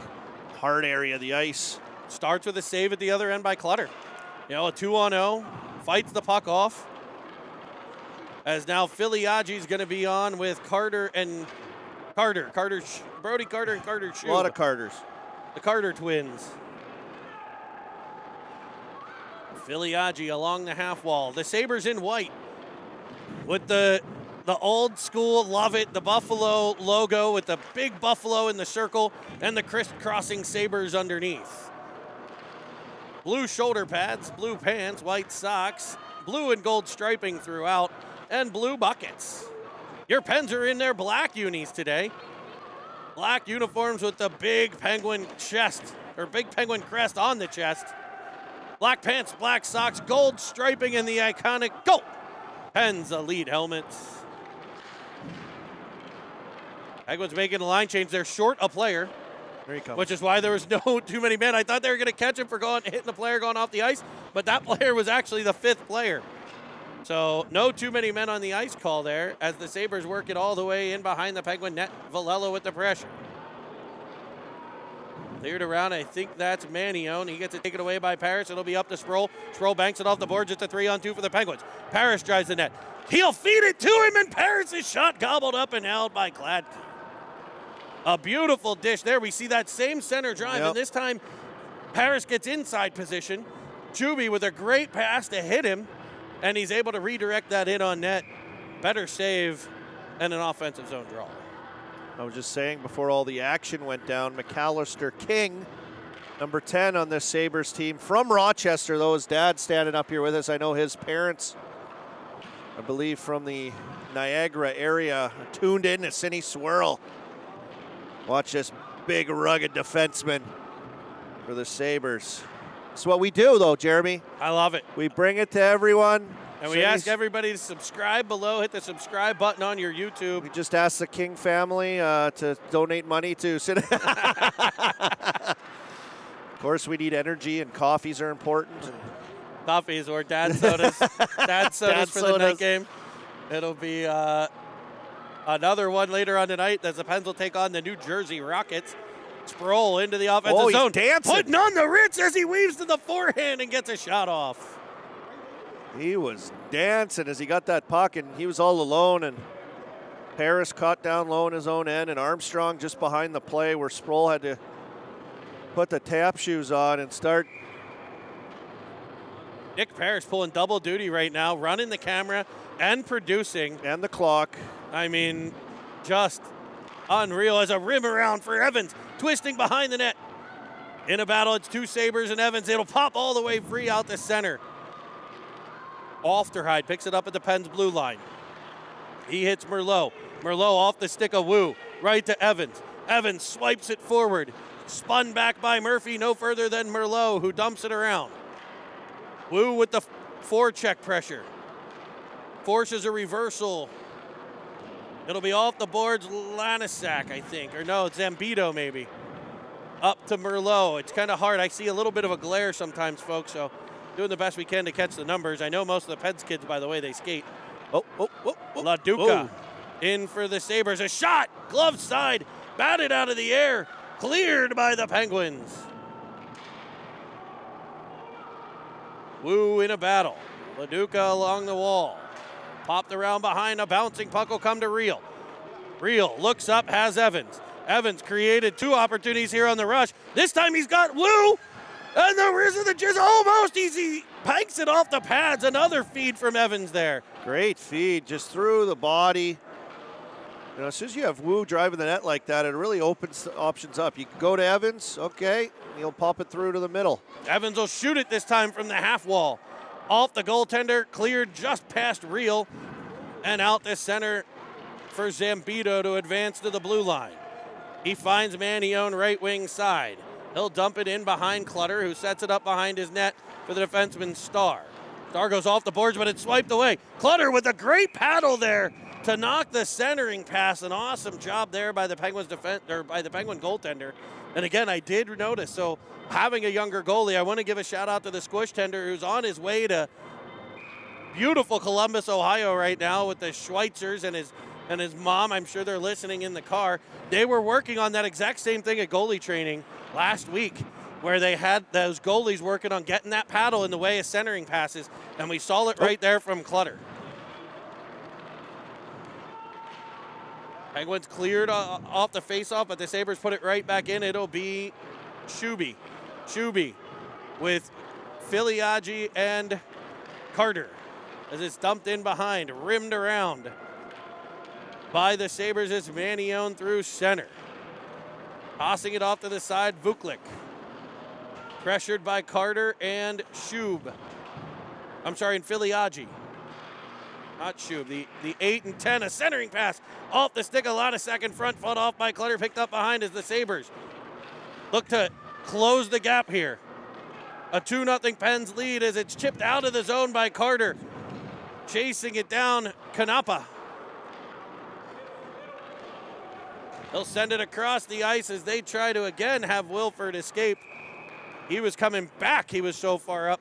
Hard area of the ice. Starts with a save at the other end by Clutter. A 2-on-0, fights the puck off. As now Filiaggi's going to be on with Carter and Brody Carter and Carter Shue. A lot of Carters. The Carter twins. Filiaggi along the half wall. The Sabres in white with the old school, love it, the Buffalo logo with the big buffalo in the circle and the crisscrossing Sabres underneath. Blue shoulder pads, blue pants, white socks, blue and gold striping throughout, and blue buckets. Your Pens are in their black unis today. Black uniforms with the big Penguin chest, or big Penguin crest on the chest. Black pants, black socks, gold striping, and the iconic GO Pens Elite helmets. Penguins making a line change. They're short a player, There he comes. which is why there was no too many men. I thought they were going to catch him for hitting the player going off the ice, but that player was actually the 5th player. So no too many men on the ice call there as the Sabres work it all the way in behind the Penguin net. Valello with the pressure. Cleared around, I think that's Manion. He gets it taken away by Paris. It'll be up to Sproul. Sproul banks it off the boards. It's a 3-on-2 for the Penguins. Paris drives the net. He'll feed it to him, and Paris' shot gobbled up and held by Gladkey. A beautiful dish there. We see that same center drive, and this time Paris gets inside position. Chuby with a great pass to hit him, and he's able to redirect that in on net. Better save and an offensive zone draw. I was just saying before all the action went down, McAllister King, number 10 on this Sabres team, from Rochester, though. His dad standing up here with us. I know his parents, I believe from the Niagara area, are tuned in to Cine Swirl. Watch this big, rugged defenseman for the Sabres. It's what we do, though, Jeremy. I love it. We bring it to everyone. And we ask everybody to subscribe below. Hit the subscribe button on your YouTube. We just asked the King family to donate money to Cine. Of course, we need energy, and coffees are important. Coffees or dad sodas. Dad sodas for the night game. It'll be another one later on tonight as the Pens will take on the New Jersey Rockets. Sproul into the offensive zone. Dancing. Putting on the Ritz as he weaves to the forehand and gets a shot off. He was dancing as he got that puck, and he was all alone, and Paris caught down low in his own end, and Armstrong just behind the play where Sproul had to put the tap shoes on and start. Nick Paris pulling double duty right now, running the camera and producing. And the clock. I mean, just unreal as a rim around for Evans, twisting behind the net. In a battle, it's two Sabres and Evans. It'll pop all the way free out the center. Ofterhide picks it up at the Pens blue line. He hits Merlot. Merlot off the stick of Wu, right to Evans. Evans swipes it forward. Spun back by Murphy, no further than Merlot, who dumps it around. Wu with the forecheck pressure. Forces a reversal. It'll be off the boards, Lanasak, I think. Or no, it's Zambito maybe. Up to Merlot. It's kind of hard. I see a little bit of a glare sometimes, folks, so doing the best we can to catch the numbers. I know most of the Pens kids, by the way, they skate. La Duca in for the Sabres. A shot, glove side, batted out of the air, cleared by the Penguins. Wu in a battle. La Duca along the wall. Popped around behind, a bouncing puck will come to Reel. Reel looks up, has Evans. Evans created two opportunities here on the rush. This time he's got Wu, and the Riz of the Jizz almost easy. Pikes it off the pads, another feed from Evans there. Great feed, just through the body. You know, as soon as you have Wu driving the net like that, it really opens the options up. You can go to Evans, okay, he'll pop it through to the middle. Evans will shoot it this time from the half wall. Off the goaltender, cleared just past Reel, and out the center for Zambito to advance to the blue line. He finds Manion right wing side. He'll dump it in behind Clutter, who sets it up behind his net for the defenseman Starr. Starr goes off the boards, but it's swiped away. Clutter with a great paddle there to knock the centering pass. An awesome job there by the Penguins by the Penguin goaltender. And again, I did notice, so having a younger goalie, I want to give a shout out to the squish tender who's on his way to beautiful Columbus, Ohio right now with the Schweitzers and his mom. I'm sure they're listening in the car. They were working on that exact same thing at goalie training last week, where they had those goalies working on getting that paddle in the way of centering passes, and we saw it right there from Clutter. Penguins cleared off the faceoff, but the Sabres put it right back in. It'll be Shuby. Shuby with Filiaggi and Carter as it's dumped in behind, rimmed around by the Sabres. It's Manion through center. Tossing it off to the side, Vuklik. Pressured by Carter and Shub. I'm sorry, and Filiaggi. Not Shub, the 8 and 10, a centering pass off the stick, a lot of second front, fought off by Clutter, picked up behind as the Sabres look to close the gap here. A 2-0 Pens lead as it's chipped out of the zone by Carter. Chasing it down, Kanapa. He'll send it across the ice as they try to again have Wilford escape. He was coming back, he was so far up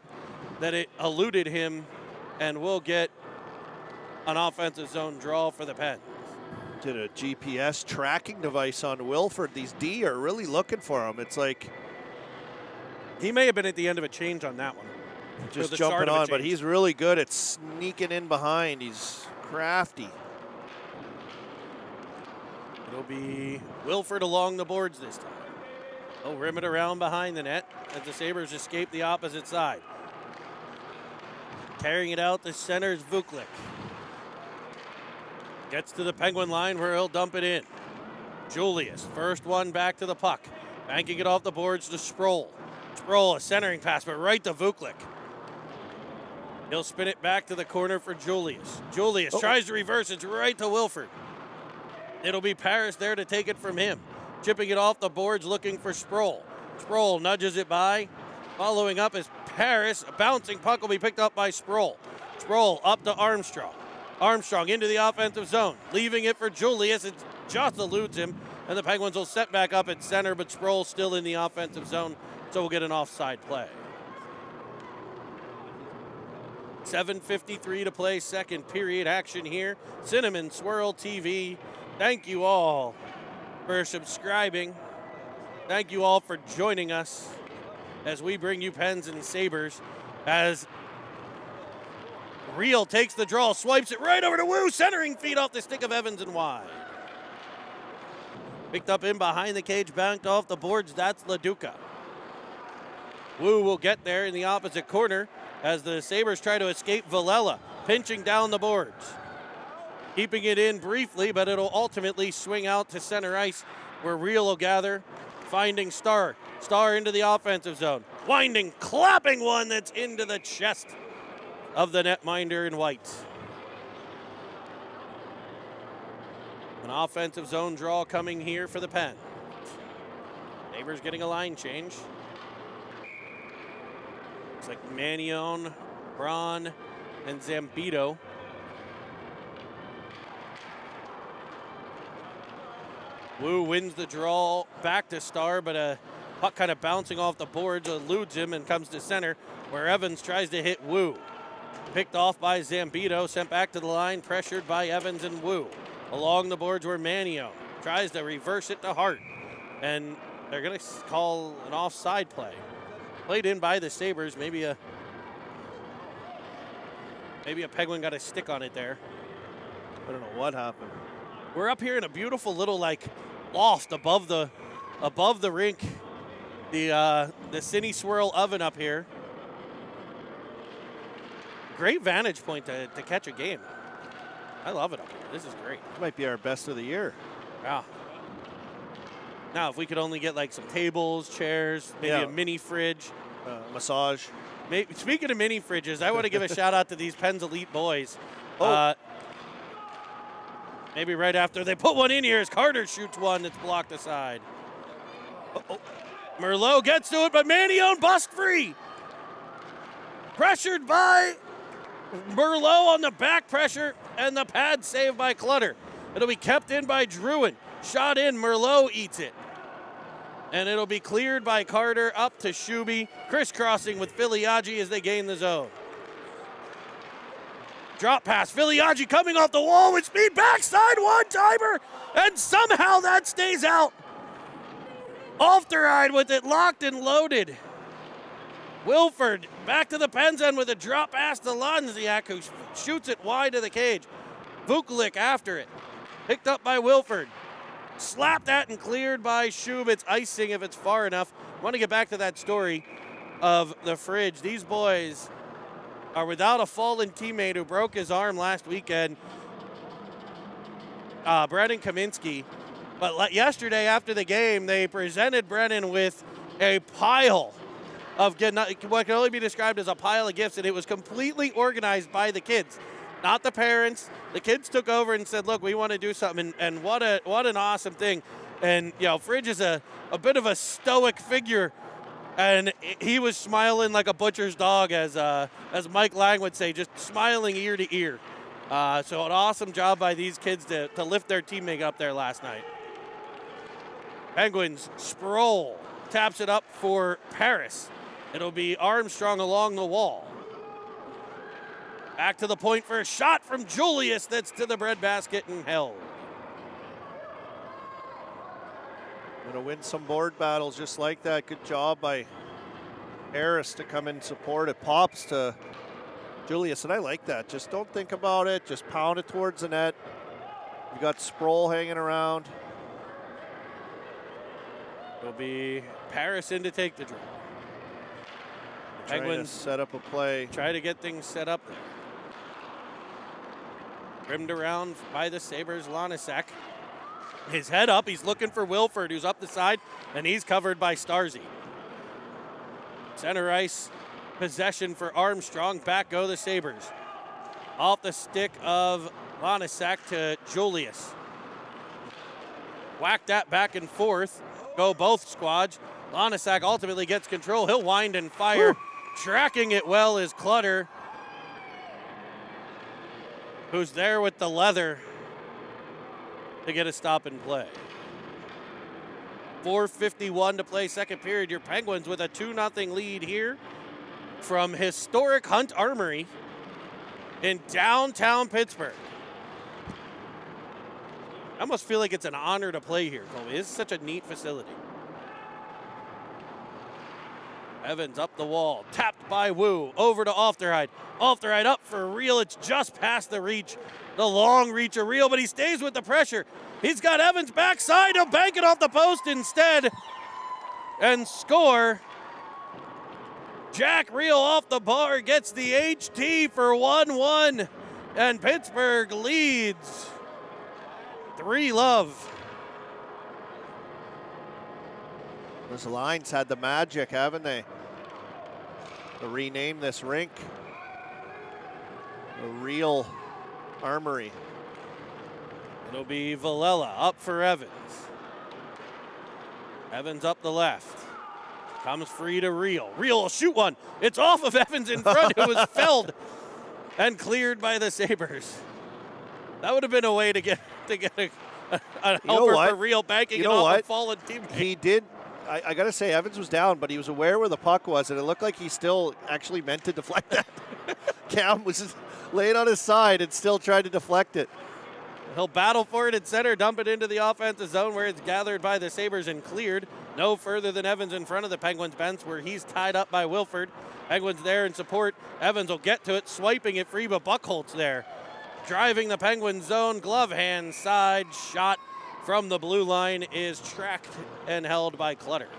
that it eluded him, and will get an offensive zone draw for the Pens. Did a GPS tracking device on Wilford. These D are really looking for him. It's like he may have been at the end of a change on that one. Just jumping on, but he's really good at sneaking in behind. He's crafty. It'll be Wilford along the boards this time. He'll rim it around behind the net as the Sabres escape the opposite side. Carrying it out the center is Vuklik. Gets to the Penguin line where he'll dump it in. Julius, first one back to the puck. Banking it off the boards to Sproul. Sproul, a centering pass, but right to Vuklik. He'll spin it back to the corner for Julius. Julius tries to reverse, it's right to Wilford. It'll be Paris there to take it from him. Chipping it off the boards, looking for Sproul. Sproul nudges it by. Following up is Paris. A bouncing puck will be picked up by Sproul. Sproul up to Armstrong. Armstrong into the offensive zone. Leaving it for Julius. It just eludes him. And the Penguins will set back up at center, but Sproul still in the offensive zone, so we'll get an offside play. 7:53 to play, second period action here. Cinnamon Swirl TV. Thank you all for subscribing. Thank you all for joining us as we bring you Pens and Sabres. As Reel takes the draw, swipes it right over to Wu, centering feed off the stick of Evans and wide. Picked up in behind the cage, banked off the boards. That's La Duca. Wu will get there in the opposite corner as the Sabres try to escape Villela, pinching down the boards. Keeping it in briefly, but it'll ultimately swing out to center ice where Reel will gather, finding Starr. Star into the offensive zone. Winding, clapping one that's into the chest of the netminder in white. An offensive zone draw coming here for the Pen. Sabres getting a line change. Looks like Manion, Braun, and Zambito. Wu wins the draw back to Star, but a puck kind of bouncing off the boards eludes him and comes to center, where Evans tries to hit Wu. Picked off by Zambito, sent back to the line, pressured by Evans and Wu. Along the boards where Manion tries to reverse it to Hart, and they're going to call an offside play. Played in by the Sabres, maybe a Penguin got a stick on it there. I don't know what happened. We're up here in a beautiful little loft above the rink. The Cine Swirl oven up here. Great vantage point to catch a game. I love it up here. This is great. This might be our best of the year. Yeah. Now, if we could only get some tables, chairs, maybe a mini fridge. Massage. Speaking of mini fridges, I want to give a shout out to these Pens Elite boys. Maybe right after they put one in here as Carter shoots one that's blocked aside. Merlot gets to it, but Manion bust free. Pressured by Merlot on the back pressure, and the pad saved by Clutter. It'll be kept in by Drouin. Shot in, Merlot eats it. And it'll be cleared by Carter up to Shuby, crisscrossing with Filiaggi as they gain the zone. Drop pass, Filiaggi coming off the wall with speed, backside one-timer, and somehow that stays out. Ofteride with it locked and loaded. Wilford back to the Pens end with a drop pass to Lonziak, who shoots it wide of the cage. Vukulik after it. Picked up by Wilford. Slapped that and cleared by Shub. It's icing if it's far enough. I want to get back to that story of the fridge. These boys are without a fallen teammate who broke his arm last weekend, Brennan Kaminsky. But yesterday after the game, they presented Brennan with a pile of what can only be described as a pile of gifts, and it was completely organized by the kids, not the parents. The kids took over and said, look, we want to do something, and what an awesome thing. And, Fridge is a bit of a stoic figure, and he was smiling like a butcher's dog, as Mike Lang would say, just smiling ear to ear. So an awesome job by these kids to lift their teammate up there last night. Penguins, Sproul taps it up for Paris. It'll be Armstrong along the wall. Back to the point for a shot from Julius that's to the breadbasket and held. Going to win some board battles just like that. Good job by Harris to come in support. It pops to Julius, and I like that. Just don't think about it. Just pound it towards the net. You got Sproul hanging around. It'll be Paris in to take the draw. Penguins set up a play. Try to get things set up there. Rimmed around by the Sabres, Lanisak. His head up, he's looking for Wilford, who's up the side, and he's covered by Starzy. Center ice possession for Armstrong. Back go the Sabres. Off the stick of Lanisak to Julius. Whack that back and forth. Go both squads. Lanisak ultimately gets control. He'll wind and fire. Woo. Tracking it well is Clutter, who's there with the leather to get a stop and play. 4:51 to play second period. Your Penguins with a 2-0 lead here from historic Hunt Armory in downtown Pittsburgh. I almost feel like it's an honor to play here, Colby. This is such a neat facility. Evans up the wall, tapped by Wu, over to Ofteride. Ofteride up for Reel. It's just past the reach, the long reach of Reel, but he stays with the pressure. He's got Evans backside. He'll bank it off the post instead and score. Jack Reel off the bar gets the HT for 1-1, and Pittsburgh leads 3-0. Those lines had the magic, haven't they? To rename this rink the real Armory. It'll be Villela up for Evans. Evans up the left. Comes free to Reel. Reel will shoot one. It's off of Evans in front. It was felled and cleared by the Sabres. That would have been a way to get a helper for Reel, banking it off a fallen teammate. He did. I got to say, Evans was down, but he was aware where the puck was, and it looked like he still actually meant to deflect that. Cam was just laying on his side and still tried to deflect it. He'll battle for it at center, dump it into the offensive zone where it's gathered by the Sabres and cleared. No further than Evans in front of the Penguins bench where he's tied up by Wilford. Penguins there in support. Evans will get to it, swiping it free, but Buchholz there. Driving the Penguins zone, glove hand side shot from the blue line is tracked and held by Clutter.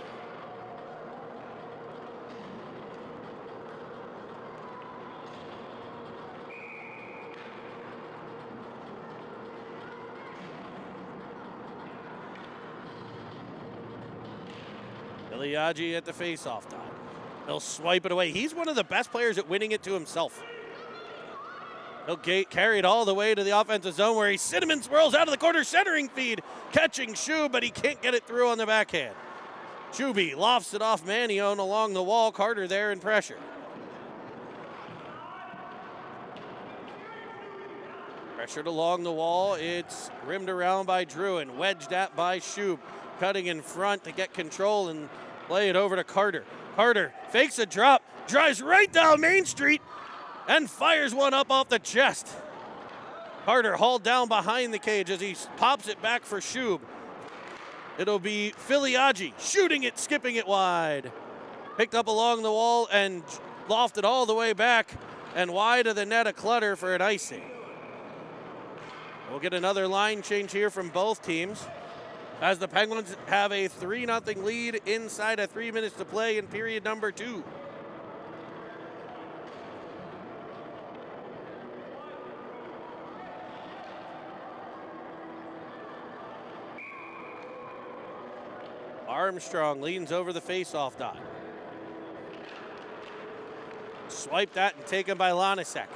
Iliagi at the faceoff dot. He'll swipe it away. He's one of the best players at winning it to himself. He'll carry it all the way to the offensive zone where he cinnamon swirls out of the corner, centering feed, catching Shub, but he can't get it through on the backhand. Shuby lofts it off Manion along the wall. Carter there in pressure. Pressured along the wall. It's rimmed around by Druin, wedged at by Shub, cutting in front to get control and play it over to Carter. Carter fakes a drop, drives right down Main Street, and fires one up off the chest. Carter hauled down behind the cage as he pops it back for Shub. It'll be Filiaggi shooting it, skipping it wide. Picked up along the wall and lofted all the way back and wide of the net of Clutter for an icing. We'll get another line change here from both teams as the Penguins have a 3-0 lead inside of 3 minutes to play in period number 2. Armstrong leans over the faceoff dot. Swipe that and taken by Lanasek.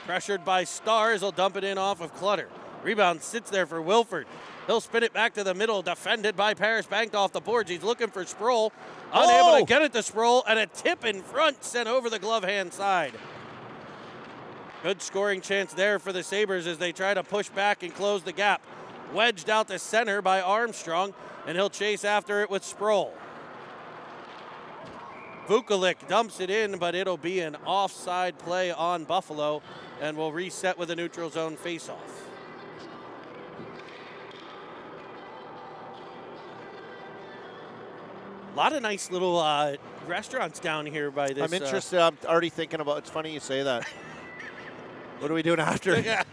Pressured by Stars, he'll dump it in off of Clutter. Rebound sits there for Wilford. He'll spin it back to the middle, defended by Paris, banked off the boards. He's looking for Sproul. Unable to get it to Sproul, and a tip in front sent over the glove hand side. Good scoring chance there for the Sabres as they try to push back and close the gap. Wedged out to center by Armstrong, and he'll chase after it with Sproul. Vukovic dumps it in, but it'll be an offside play on Buffalo, and will reset with a neutral zone faceoff. A lot of nice little restaurants down here by this. I'm interested. I'm already thinking about. It's funny you say that. What are we doing after? Yeah.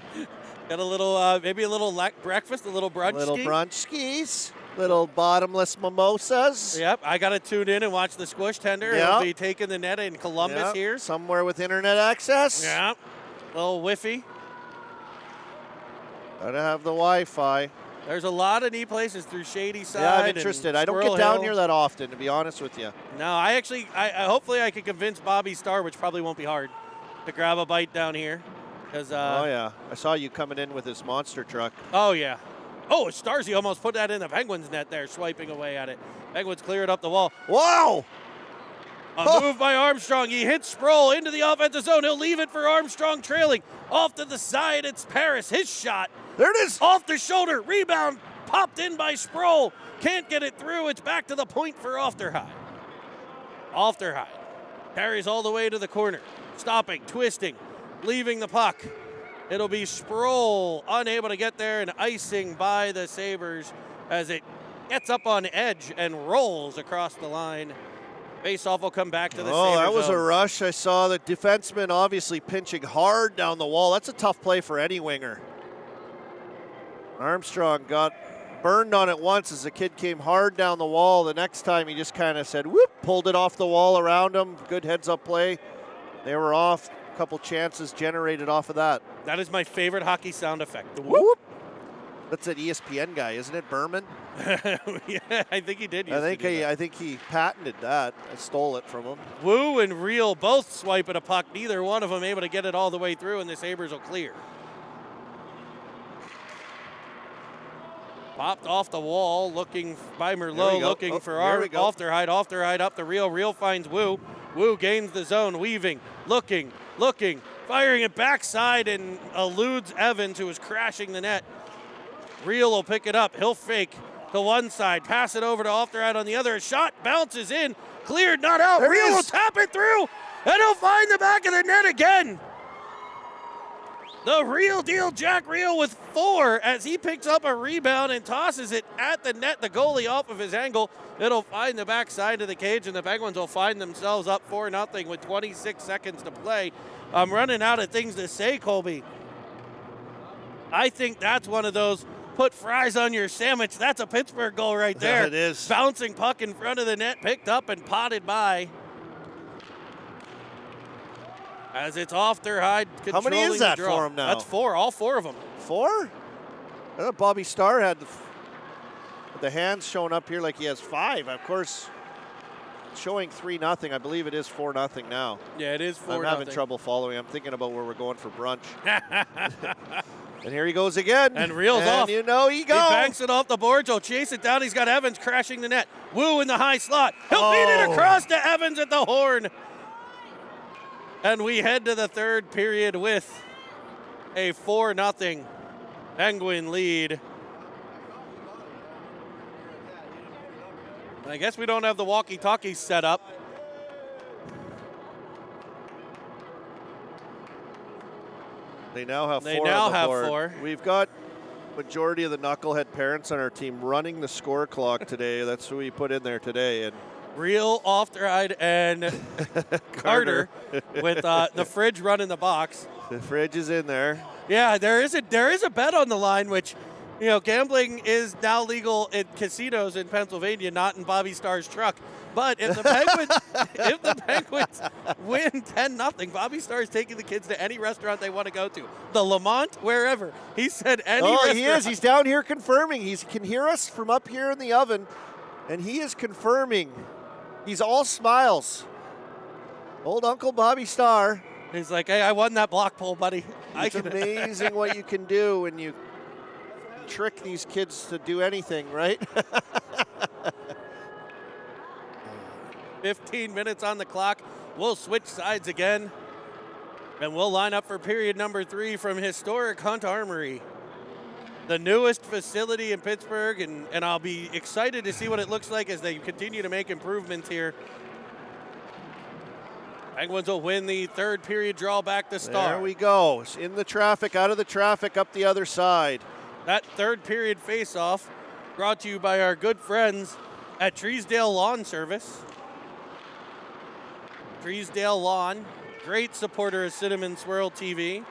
Got a little, maybe a little breakfast, a little brunch. Little brunch skis. Little bottomless mimosas. Yep, I got to tune in and watch the squish tender. Yep. It'll be taking the net in Columbus here. Somewhere with internet access. Yeah, little whiffy. Gotta have the Wi-Fi. There's a lot of neat places through Shady Side. Yeah, I'm interested. I don't get down here that often, to be honest with you. No, I hopefully I can convince Bobby Starr, which probably won't be hard, to grab a bite down here. Cause, oh, yeah. I saw you coming in with this monster truck. Oh, yeah. Oh, Starzy almost put that in the Penguins net there, swiping away at it. Penguins clear it up the wall. Wow! A move by Armstrong. He hits Sproul into the offensive zone. He'll leave it for Armstrong trailing. Off to the side, it's Paris. His shot. There it is. Off the shoulder. Rebound popped in by Sproul. Can't get it through. It's back to the point for Ofterheide. Ofterheide carries all the way to the corner. Stopping, twisting, leaving the puck. It'll be Sproul unable to get there and icing by the Sabres as it gets up on edge and rolls across the line. Faceoff will come back to the Sabres. Oh, that was zone. a rush. I saw the defenseman obviously pinching hard down the wall. That's a tough play for any winger. Armstrong got burned on it once as the kid came hard down the wall. The next time he just kind of said, whoop, pulled it off the wall around him. Good heads-up play. They were off. A couple chances generated off of that. That is my favorite hockey sound effect. The Whoop. That's an ESPN guy, isn't it? Berman? Yeah, I think he did. I think he patented that. I stole it from him. Wu and Reel both swipe at a puck. Neither one of them able to get it all the way through, and the Sabres will clear. Popped off the wall, looking by Merlot, looking for Ofterhide. Ofterhide up the Reel. Reel finds Wu. Wu gains the zone, weaving, looking, firing it backside and eludes Evans, who was crashing the net. Reel will pick it up. He'll fake to one side, pass it over to Ofterhide on the other. A shot bounces in, cleared, not out. Reel will tap it through, and he'll find the back of the net again. The real deal, Jack Reel with 4 as he picks up a rebound and tosses it at the net. The goalie off of his angle. It'll find the backside of the cage, and the Penguins will find themselves up 4-0 with 26 seconds to play. I'm running out of things to say, Colby. I think that's one of those put fries on your sandwich. That's a Pittsburgh goal right there. Yeah, it is. Bouncing puck in front of the net, picked up and potted by. As it's Ofterhide controlling. How many is that the draw. for him now? That's 4, all 4 of them. 4? I thought Bobby Starr had the hands showing up here like he has 5. Of course, showing 3-0. I believe it is 4-0 now. Yeah, it is 4-0. I'm having trouble following. I'm thinking about where we're going for brunch. And here he goes again. And Reel's off. You know he goes. He banks it off the boards. He'll chase it down. He's got Evans crashing the net. Wu in the high slot. He'll feed it across to Evans at the horn. And we head to the third period with a 4-0 Penguin lead. I guess we don't have the walkie-talkies set up. They now have 4 They now on the have board. 4. We've got majority of the knucklehead parents on our team running the score clock today. That's who we put in there today. And Reel, Ofterhide, and Carter with the fridge running the box. The fridge is in there. Yeah, there is a bet on the line, which, you know, gambling is now legal in casinos in Pennsylvania, not in Bobby Starr's truck. But if the Penguins win 10-0, Bobby Starr is taking the kids to any restaurant they want to go to. The Lamont, wherever. He said any restaurant. He is. He's down here confirming. He can hear us from up here in the oven, and he is confirming. He's all smiles. Old Uncle Bobby Starr. He's like, hey, I won that block poll, buddy. It's amazing what you can do when you trick these kids to do anything, right? 15 minutes on the clock. We'll switch sides again, and we'll line up for period number 3 from historic Hunt Armory, the newest facility in Pittsburgh, and I'll be excited to see what it looks like as they continue to make improvements here. Penguins will win the third period draw back to Star. There we go. In the traffic, out of the traffic, up the other side. That third period face-off brought to you by our good friends at Treesdale Lawn Service. Treesdale Lawn, great supporter of Cinnamon Swirl TV.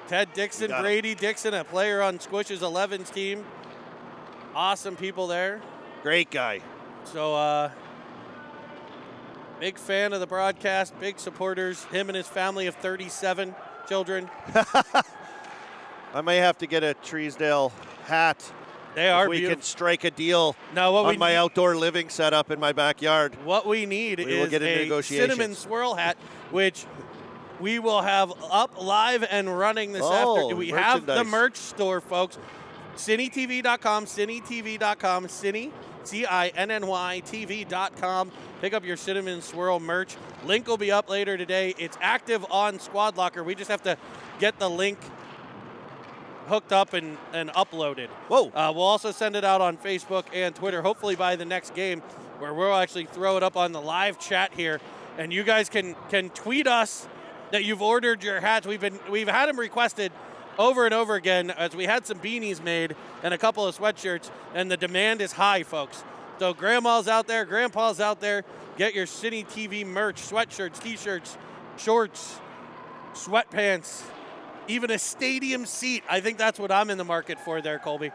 Ted Dixon, Brady Dixon, a player on Squish's 11's team. Awesome people there. Great guy. So, big fan of the broadcast, big supporters. Him and his family of 37 children. I may have to get a Treesdale hat. They are we beautiful. can strike a deal now, on my outdoor living setup in my backyard. What we need is a Cinnamon Swirl hat, which we will have up live and running this afternoon. We have the merch store, folks. CinnyTV.com, CinnyTV.com, Cinny, CINNY TV.com. Pick up your Cinnamon Swirl merch. Link will be up later today. It's active on Squad Locker. We just have to get the link hooked up and uploaded. Whoa. We'll also send it out on Facebook and Twitter, hopefully by the next game, where we'll actually throw it up on the live chat here. And you guys can tweet us that you've ordered your hats. We've had them requested over and over again, as we had some beanies made and a couple of sweatshirts, and the demand is high, folks. So grandma's out there, grandpa's out there, get your City TV merch, sweatshirts, t-shirts, shorts, sweatpants, even a stadium seat. I think that's what I'm in the market for there, Colby.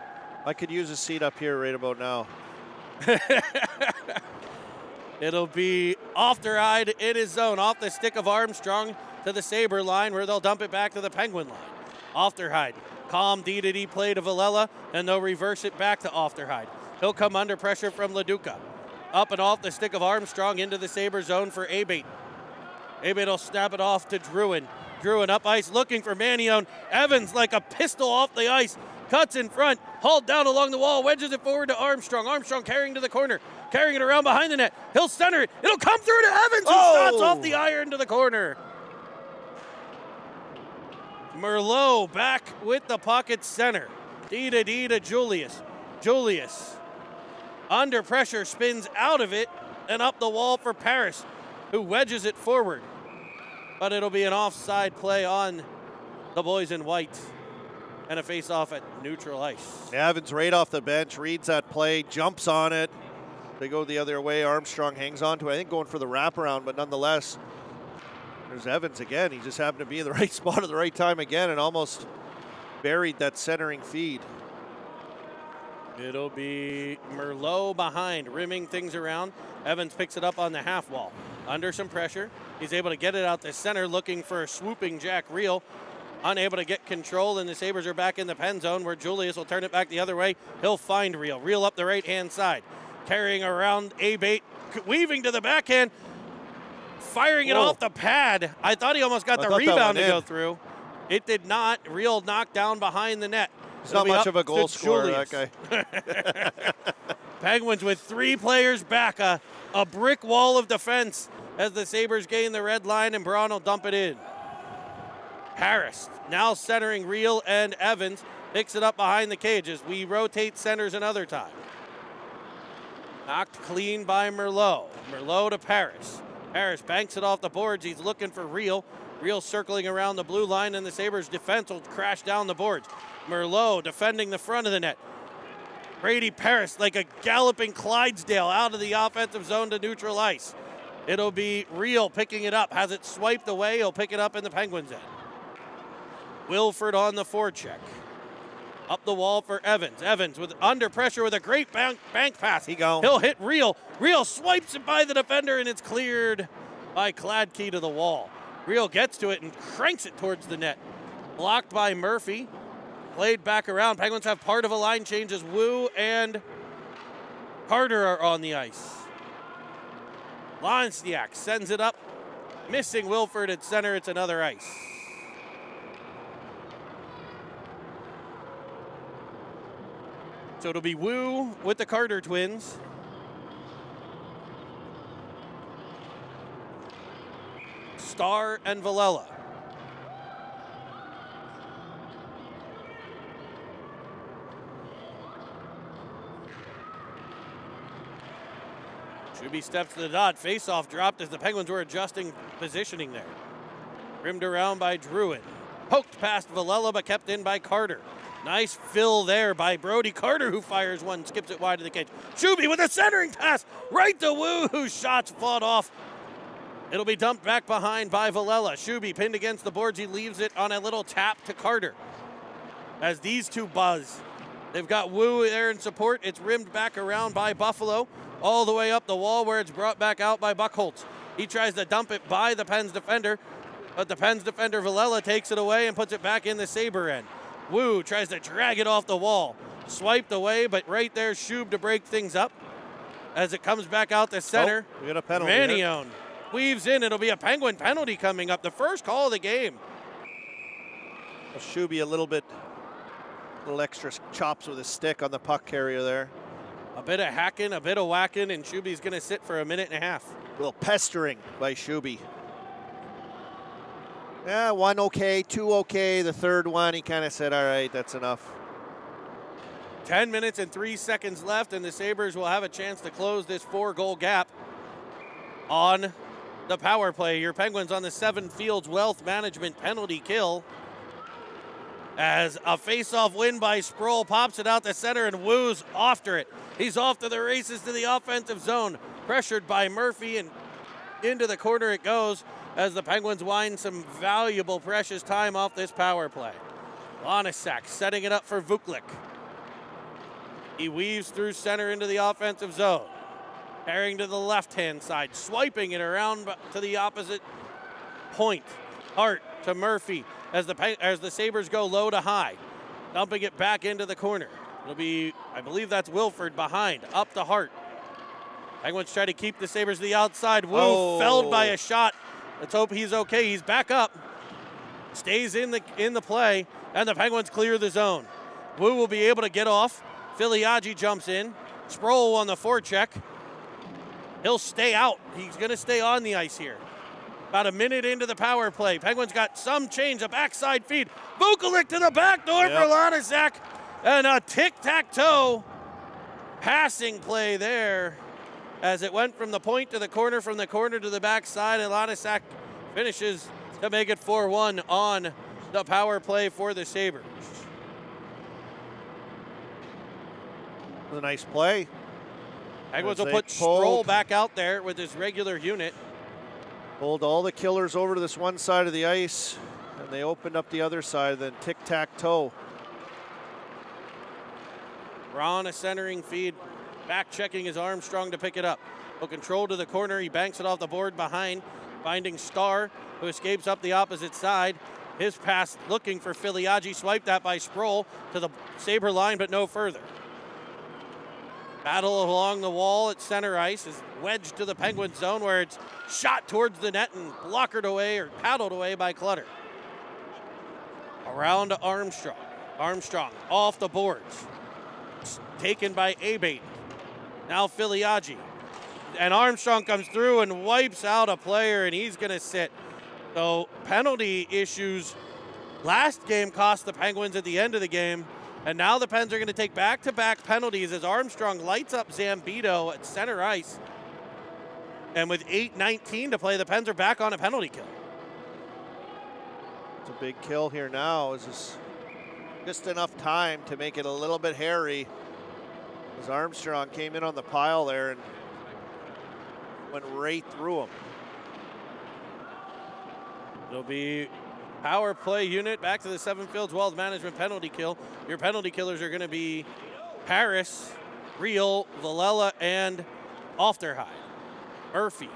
I could use a seat up here right about now. It'll be Ofterhide in his zone, off the stick of Armstrong to the Sabre line, where they'll dump it back to the Penguin line. Ofterhide Calm D-to-D play to Villela, and they'll reverse it back to Ofterhide. He'll come under pressure from LaDuca. Up and off the stick of Armstrong into the Sabre zone for Abate. Abate will snap it off to Druin. Druin up ice looking for Manion. Evans like a pistol off the ice. Cuts in front, hauled down along the wall, wedges it forward to Armstrong. Armstrong carrying to the corner, carrying it around behind the net. He'll center it. It'll come through to Evans, who shots off the iron to the corner. Merlot back with the puck at center. D to Julius. Julius, under pressure, spins out of it and up the wall for Paris, who wedges it forward. But it'll be an offside play on the boys in white. And a face-off at neutral ice. Evans right off the bench, reads that play, jumps on it. They go the other way. Armstrong hangs on to it, I think going for the wraparound, but nonetheless, there's Evans again. He just happened to be in the right spot at the right time again and almost buried that centering feed. It'll be Merlot behind, rimming things around. Evans picks it up on the half wall. Under some pressure, he's able to get it out the center, looking for a swooping Jack Reel. Unable to get control, and the Sabres are back in the pen zone where Julius will turn it back the other way. He'll find Reel. Reel up the right-hand side. Carrying around Abate, weaving to the backhand, firing it off the pad. I thought he almost got the rebound to go through. It did not. Reel knocked down behind the net. He's not much of a goal scorer, that guy. Penguins with 3 players back, a brick wall of defense as the Sabres gain the red line, and Braun will dump it in. Harris now centering Reel and Evans, picks it up behind the cage as we rotate centers another time. Knocked clean by Merlot. Merlot to Paris. Paris banks it off the boards. He's looking for Reel. Reel circling around the blue line, and the Sabres defense will crash down the boards. Merlot defending the front of the net. Brady Paris like a galloping Clydesdale out of the offensive zone to neutral ice. It'll be Reel picking it up. Has it swiped away. He'll pick it up in the Penguins' end. Wilford on the forecheck. Up the wall for Evans. Evans with under pressure with a great bank pass. He'll hit Reel. Reel swipes it by the defender, and it's cleared by Kladke to the wall. Reel gets to it and cranks it towards the net. Blocked by Murphy. Played back around. Penguins have part of a line change as Wu and Carter are on the ice. Lonstiak sends it up. Missing Wilford at center. It's another ice. So it'll be Wu with the Carter twins. Starr and Villela. Shuby steps to the dot. Face-off dropped as the Penguins were adjusting positioning there. Rimmed around by Druin. Poked past Villela, but kept in by Carter. Nice fill there by Brody Carter, who fires one, skips it wide of the cage. Shuby with a centering pass right to Wu, whose shots fought off. It'll be dumped back behind by Villela. Shuby pinned against the boards. He leaves it on a little tap to Carter. As these two buzz, they've got Wu there in support. It's rimmed back around by Buffalo, all the way up the wall where it's brought back out by Buchholz. He tries to dump it by the Pens defender, but the Pens defender Villela takes it away and puts it back in the Sabre end. Wu tries to drag it off the wall. Swiped away, but right there, Shub to break things up. As it comes back out the center, we got a penalty. Manion weaves in. It'll be a Penguin penalty coming up. The first call of the game. Shuby a little extra chops with his stick on the puck carrier there. A bit of hacking, a bit of whacking, and Shuby's going to sit for a minute and a half. A little pestering by Shuby. Yeah, 1 okay, 2 okay. The third one, he kind of said, all right, that's enough. 10 minutes and 3 seconds left, and the Sabres will have a chance to close this 4-goal gap on the power play. Your Penguins on the 7 Fields Wealth Management penalty kill. As a face-off win by Sproul pops it out the center, and Wu's after it. He's off to the races to the offensive zone. Pressured by Murphy, and into the corner it goes as the Penguins wind some valuable, precious time off this power play. Lanasak setting it up for Vuklik. He weaves through center into the offensive zone. Carrying to the left-hand side, swiping it around to the opposite point. Hart to Murphy as the Sabres go low to high. dumping it back into the corner. It'll be, I believe that's Wilford behind, up the Hart. Penguins try to keep the Sabres to the outside. Wu felled by a shot. Let's hope he's okay. He's back up. Stays in the play, and the Penguins clear the zone. Wu will be able to get off. Filiaggi jumps in. Sproul on the forecheck. He'll stay out. He's going to stay on the ice here. About a minute into the power play. Penguins got some change, a backside feed. Vukulik to the back door for Lanasak. And a tic-tac-toe passing play there as it went from the point to the corner, from the corner to the backside, and Lanasak finishes to make it 4-1 on the power play for the Sabres. It was a nice play. Penguins will put Sproul back out there with his regular unit. Pulled all the killers over to this one side of the ice, and they opened up the other side, then tic-tac-toe. Braun a centering feed, back checking his Armstrong to pick it up. He'll control to the corner, he banks it off the board behind, finding Starr, who escapes up the opposite side. His pass looking for Filiaggi, swiped that by Sproul to the Sabre line, but no further. Battle along the wall at center ice is wedged to the Penguin zone where it's shot towards the net and blockered away or paddled away by Clutter. Around to Armstrong. Armstrong off the boards. Taken by Abate. Now Filiaggi. And Armstrong comes through and wipes out a player, and he's going to sit. So penalty issues last game cost the Penguins at the end of the game. And now the Pens are going to take back-to-back penalties as Armstrong lights up Zambito at center ice. And with 8:19 to play, the Pens are back on a penalty kill. It's a big kill here now. Is this just enough time to make it a little bit hairy as Armstrong came in on the pile there and went right through him. It'll be power play unit back to the Seven Fields Wealth Management penalty kill. Your penalty killers are going to be Paris, Real, Villela, and Ofterhide. Murphy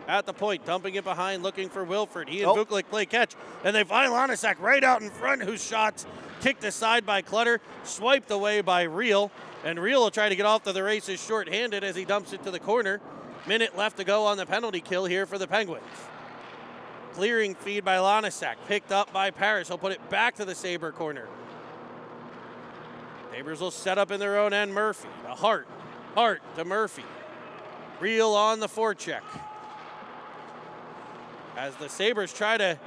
at the point, dumping it behind, looking for Wilford. He and Vukulik play catch, and they find Lanasak right out in front, whose shots kicked aside by Clutter, swiped away by Real, and Real will try to get off to the races short-handed as he dumps it to the corner. Minute left to go on the penalty kill here for the Penguins. Clearing feed by Lanasak, picked up by Paris. He'll put it back to the Sabre corner. Sabres will set up in their own end. Murphy to Hart. Hart to Murphy. Real on the forecheck. As the Sabres try to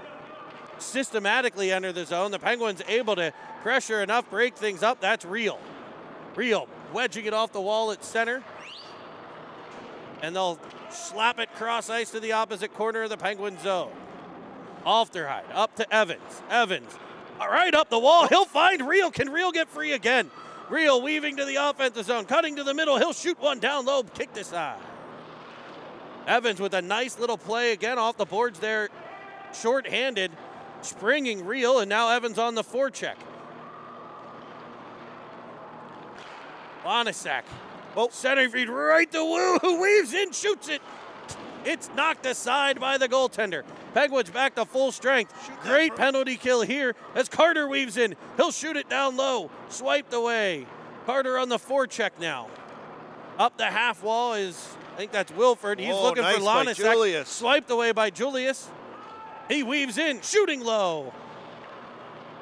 systematically enter the zone, the Penguins able to pressure enough, break things up. That's Real. Real wedging it off the wall at center. And they'll slap it cross ice to the opposite corner of the Penguin zone. Ofterhide up to Evans. Evans, all right, up the wall. He'll find Real. Can Real get free again? Real weaving to the offensive zone, cutting to the middle. He'll shoot one down low, kicked aside. Evans with a nice little play again off the boards there, short-handed, springing Real, and now Evans on the forecheck. Lanasak, center feed right to Wu, who weaves in, shoots it. It's knocked aside by the goaltender. Penguins back to full strength. Great penalty kill here as Carter weaves in. He'll shoot it down low, swiped away. Carter on the forecheck now. Up the half wall is, I think that's Wilford. He's looking for Lanasak. Swiped away by Julius. He weaves in, shooting low.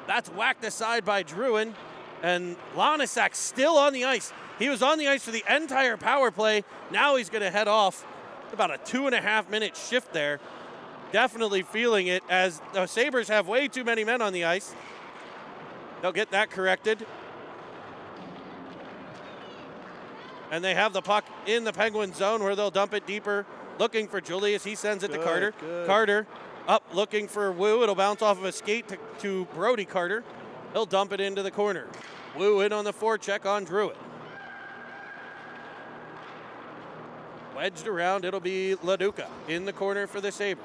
That's whacked aside by Druin. And Lanasak still on the ice. He was on the ice for the entire power play. Now he's going to head off. About a 2.5 minute shift there. Definitely feeling it as the Sabres have way too many men on the ice. They'll get that corrected. And they have the puck in the Penguin zone where they'll dump it deeper, looking for Julius. He sends it to Carter. Carter up looking for Wu. It'll bounce off of a skate to Brody Carter. He'll dump it into the corner. Wu in on the forecheck on Druitt. Wedged around, it'll be LaDuca in the corner for the Sabres.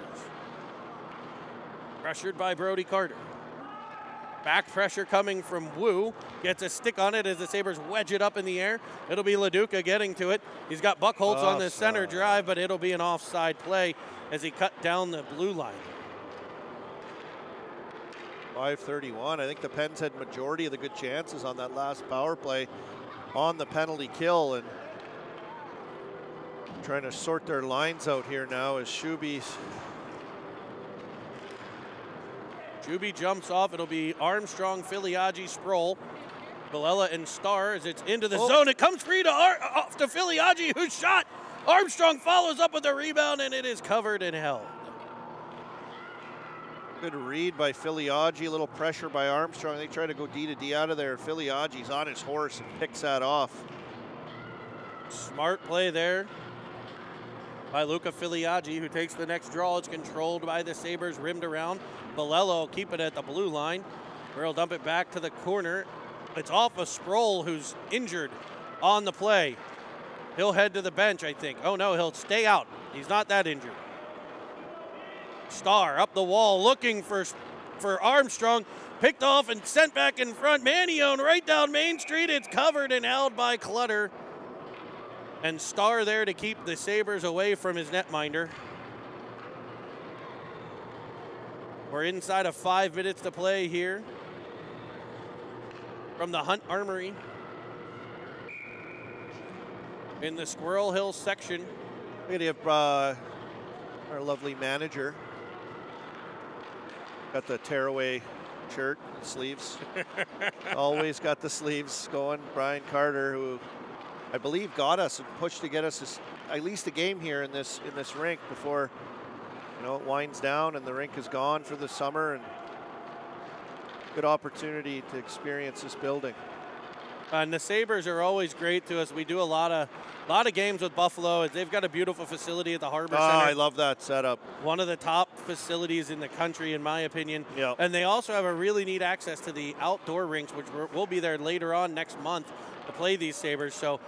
Pressured by Brody Carter. Back pressure coming from Wu. Gets a stick on it as the Sabres wedge it up in the air. It'll be LaDuca getting to it. He's got Buchholz on the center drive, but it'll be an offside play as he cut down the blue line. 5:31. I think the Pens had majority of the good chances on that last power play on the penalty kill, and trying to sort their lines out here now as Shuby jumps off. It'll be Armstrong, Filiaggi, Sproul, Bilella, and Starr as it's into the zone. It comes free to off to Filiaggi, who's shot. Armstrong follows up with a rebound, and it is covered and held. Good read by Filiaggi, a little pressure by Armstrong. They try to go D to D out of there. Filiaggi's on his horse and picks that off. Smart play there by Luca Filiaggi, who takes the next draw. It's controlled by the Sabres, rimmed around. Bilella keep it at the blue line. We'll dump it back to the corner. It's off of Sproul, who's injured on the play. He'll head to the bench, I think. Oh, no, he'll stay out. He's not that injured. Starr up the wall looking for Armstrong. Picked off and sent back in front. Manione right down Main Street. It's covered and held by Clutter. And Starr there to keep the Sabres away from his netminder. We're inside of 5 minutes to play here from the Hunt Armory in the Squirrel Hill section. We're gonna have our lovely manager. Got the tearaway shirt, sleeves. Always got the sleeves going. Brian Carter, who I believe got us and pushed to get us at least a game here in this rink before it winds down and the rink is gone for the summer, and good opportunity to experience this building. And the Sabres are always great to us. We do a lot of games with Buffalo. They've got a beautiful facility at the Harbor Center. I love that setup. One of the top facilities in the country, in my opinion. Yep. And they also have a really neat access to the outdoor rinks, which we'll be there later on next month to play these Sabres. So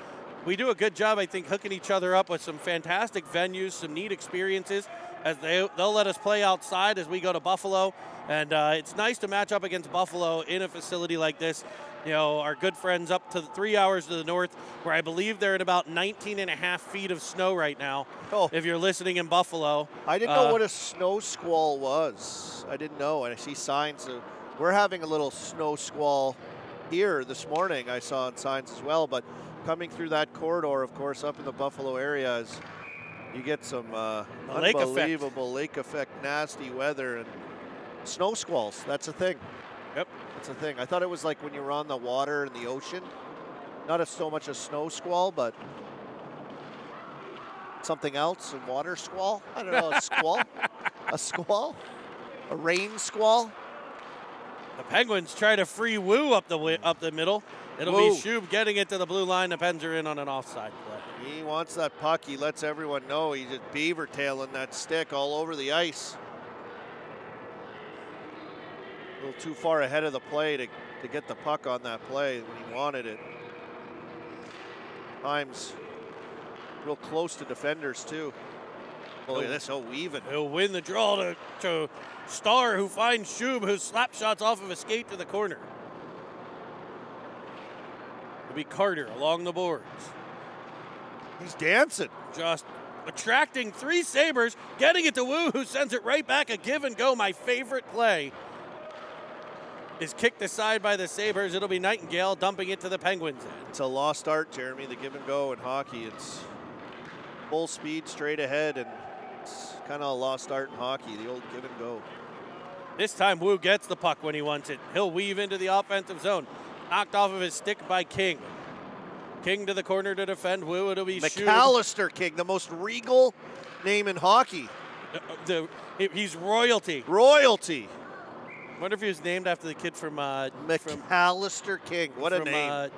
we do a good job, I think, hooking each other up with some fantastic venues, some neat experiences, as they'll let us play outside as we go to Buffalo. And it's nice to match up against Buffalo in a facility like this. Our good friends up to 3 hours to the north, where I believe they're at about 19 and a half feet of snow right now. Oh. If you're listening in Buffalo. I didn't know what a snow squall was. I didn't know, and I see signs of, we're having a little snow squall here this morning. I saw on signs as well, but coming through that corridor, of course, up in the Buffalo area, is you get some unbelievable lake effect, nasty weather, and snow squalls. That's a thing. Yep. That's a thing. I thought it was like when you were on the water in the ocean. Not so much a snow squall, but something else, a water squall. I don't know, a squall? A squall? A rain squall? The Penguins try to free Wu up the middle. It'll be Shub getting it to the blue line. The Pens are in on an offside play. He wants that puck. He lets everyone know he's just beaver tailing that stick all over the ice. A little too far ahead of the play to get the puck on that play when he wanted it. Times real close to defenders too. Oh, look at this, weaving. He'll win the draw to Starr, who finds Shub, who slap shots off of a skate to the corner. It'll be Carter along the boards. He's dancing. Just attracting 3 Sabres, getting it to Wu, who sends it right back. A give and go. My favorite play is kicked aside by the Sabres. It'll be Nightingale dumping it to the Penguins. It's a lost art, Jeremy, the give and go in hockey. It's full speed straight ahead, and it's kind of a lost art in hockey, the old give and go. This time Wu gets the puck when he wants it. He'll weave into the offensive zone. Knocked off of his stick by King. King to the corner to defend Wu. It'll be McAllister King, the most regal name in hockey. He's royalty. Royalty. I wonder if he was named after the kid from McAllister King. What a name!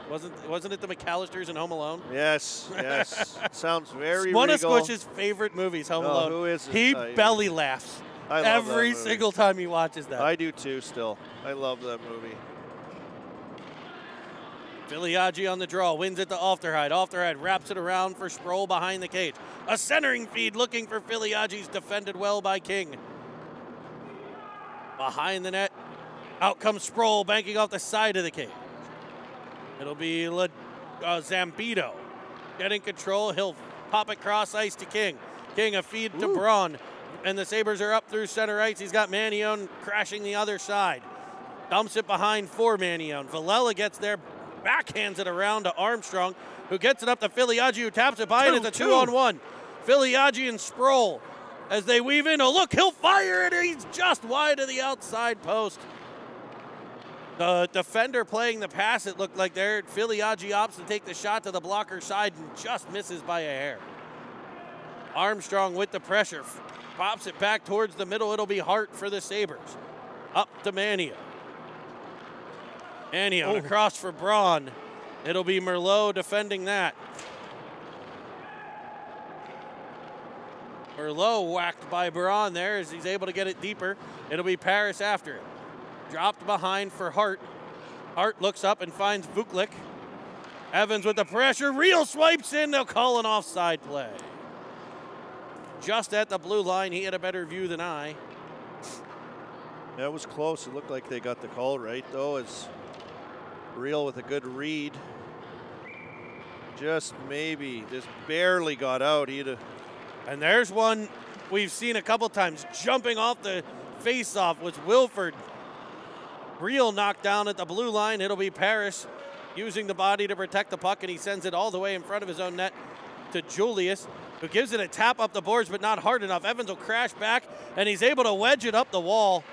Wasn't it the McAllisters in Home Alone? Yes, yes. Sounds very one regal. Of Squish's favorite movies, Home Alone. Who is it? He belly laughs every single time he watches that. I do too. Still, I love that movie. Filiaggi on the draw, wins it to Ofterheide. Ofterheide wraps it around for Sproul behind the cage. A centering feed looking for Filiaggi's, defended well by King. Behind the net, out comes Sproul, banking off the side of the cage. It'll be Zambito getting control. He'll pop it cross ice to King. King a feed to Braun. and the Sabres are up through center ice. He's got Manion crashing the other side. Dumps it behind for Manion. Villela gets there, backhands it around to Armstrong, who gets it up to Filiaggi, who taps it by, and it's a 2-on-1. Filiaggi and Sproul as they weave in. Oh, look, he'll fire it. He's just wide of the outside post. The defender playing the pass, it looked like there. Filiaggi opts to take the shot to the blocker side and just misses by a hair. Armstrong with the pressure, pops it back towards the middle. It'll be Hart for the Sabres. Up to Manion. Manion across for Braun. It'll be Merlot defending that. Merlot whacked by Braun there as he's able to get it deeper. It'll be Paris after it. Dropped behind for Hart. Hart looks up and finds Vuklik. Evans with the pressure. Real swipes in. They'll call an offside play. Just at the blue line. He had a better view than I. That was close. It looked like they got the call right, though, as Real with a good read. Just barely got out. And there's one we've seen a couple times. Jumping off the face-off was Wilford. Real knocked down at the blue line. It'll be Paris using the body to protect the puck, and he sends it all the way in front of his own net to Julius, who gives it a tap up the boards, but not hard enough. Evans will crash back, and he's able to wedge it up the wall.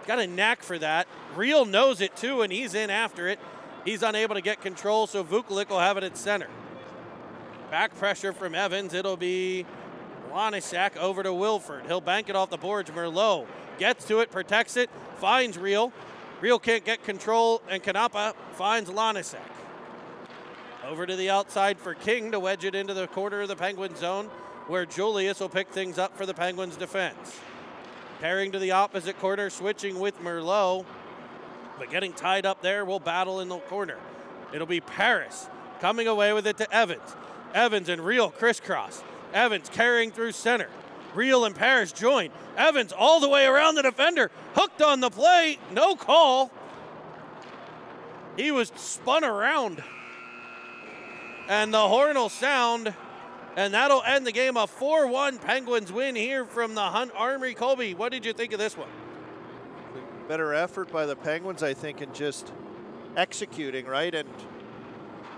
Got a knack for that. Real knows it too, and he's in after it. He's unable to get control, so Vuklik will have it at center. Back pressure from Evans. It'll be Lanisak over to Wilford. He'll bank it off the boards. Merlot gets to it, protects it, finds Real. Real can't get control, and Kanapa finds Lanisak. Over to the outside for King to wedge it into the corner of the Penguin zone, where Julius will pick things up for the Penguins defense. Tearing to the opposite corner, switching with Merlot, but getting tied up there, will battle in the corner. It'll be Paris coming away with it to Evans. Evans and Real crisscross. Evans carrying through center. Real and Paris join. Evans all the way around the defender. Hooked on the play. No call. He was spun around. And the horn will sound. And that'll end the game. A 4-1 Penguins win here from the Hunt Armory. Colby, what did you think of this one? Better effort by the Penguins, I think, in just executing, right? And,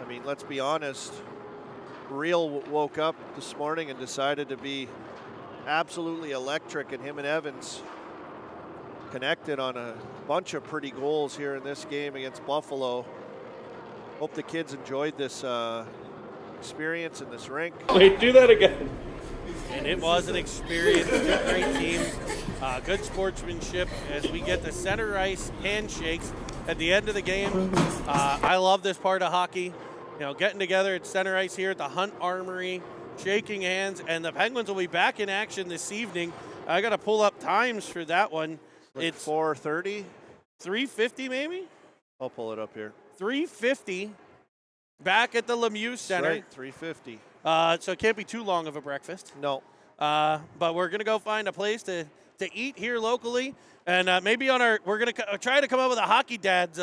I mean, let's be honest. Real woke up this morning and decided to be absolutely electric, and him and Evans connected on a bunch of pretty goals here in this game against Buffalo. Hope the kids enjoyed this experience in this rink. Wait, do that again. And it was an experience. Two great teams, good sportsmanship as we get the center ice handshakes at the end of the game. I love this part of hockey. You know, getting together at center ice here at the Hunt Armory, shaking hands, and the Penguins will be back in action this evening. I got to pull up times for that one. Like it's 4:30, 3:50 maybe. I'll pull it up here. 3:50, back at the Lemieux Center. That's right, 3:50. So it can't be too long of a breakfast. No. But we're gonna go find a place to eat here locally, and maybe we're gonna try to come up with a Hockey Dads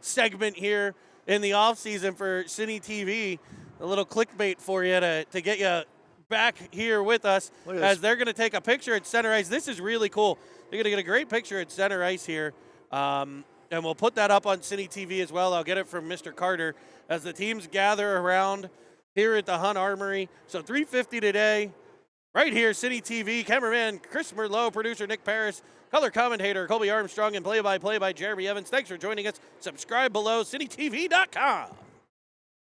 segment here in the off season for Cine TV. A little clickbait for you to get you back here with us as they're going to take a picture at center ice. This is really cool. They're going to get a great picture at center ice here, and we'll put that up on Cine TV as well. I'll get it from Mr. Carter as the teams gather around here at the Hunt Armory. So 3:50 today, right here, Cine TV. Cameraman Chris Merlot, producer Nick Paris, color commentator Colby Armstrong, and play-by-play by Jeremy Evans. Thanks for joining us. Subscribe below, citytv.com.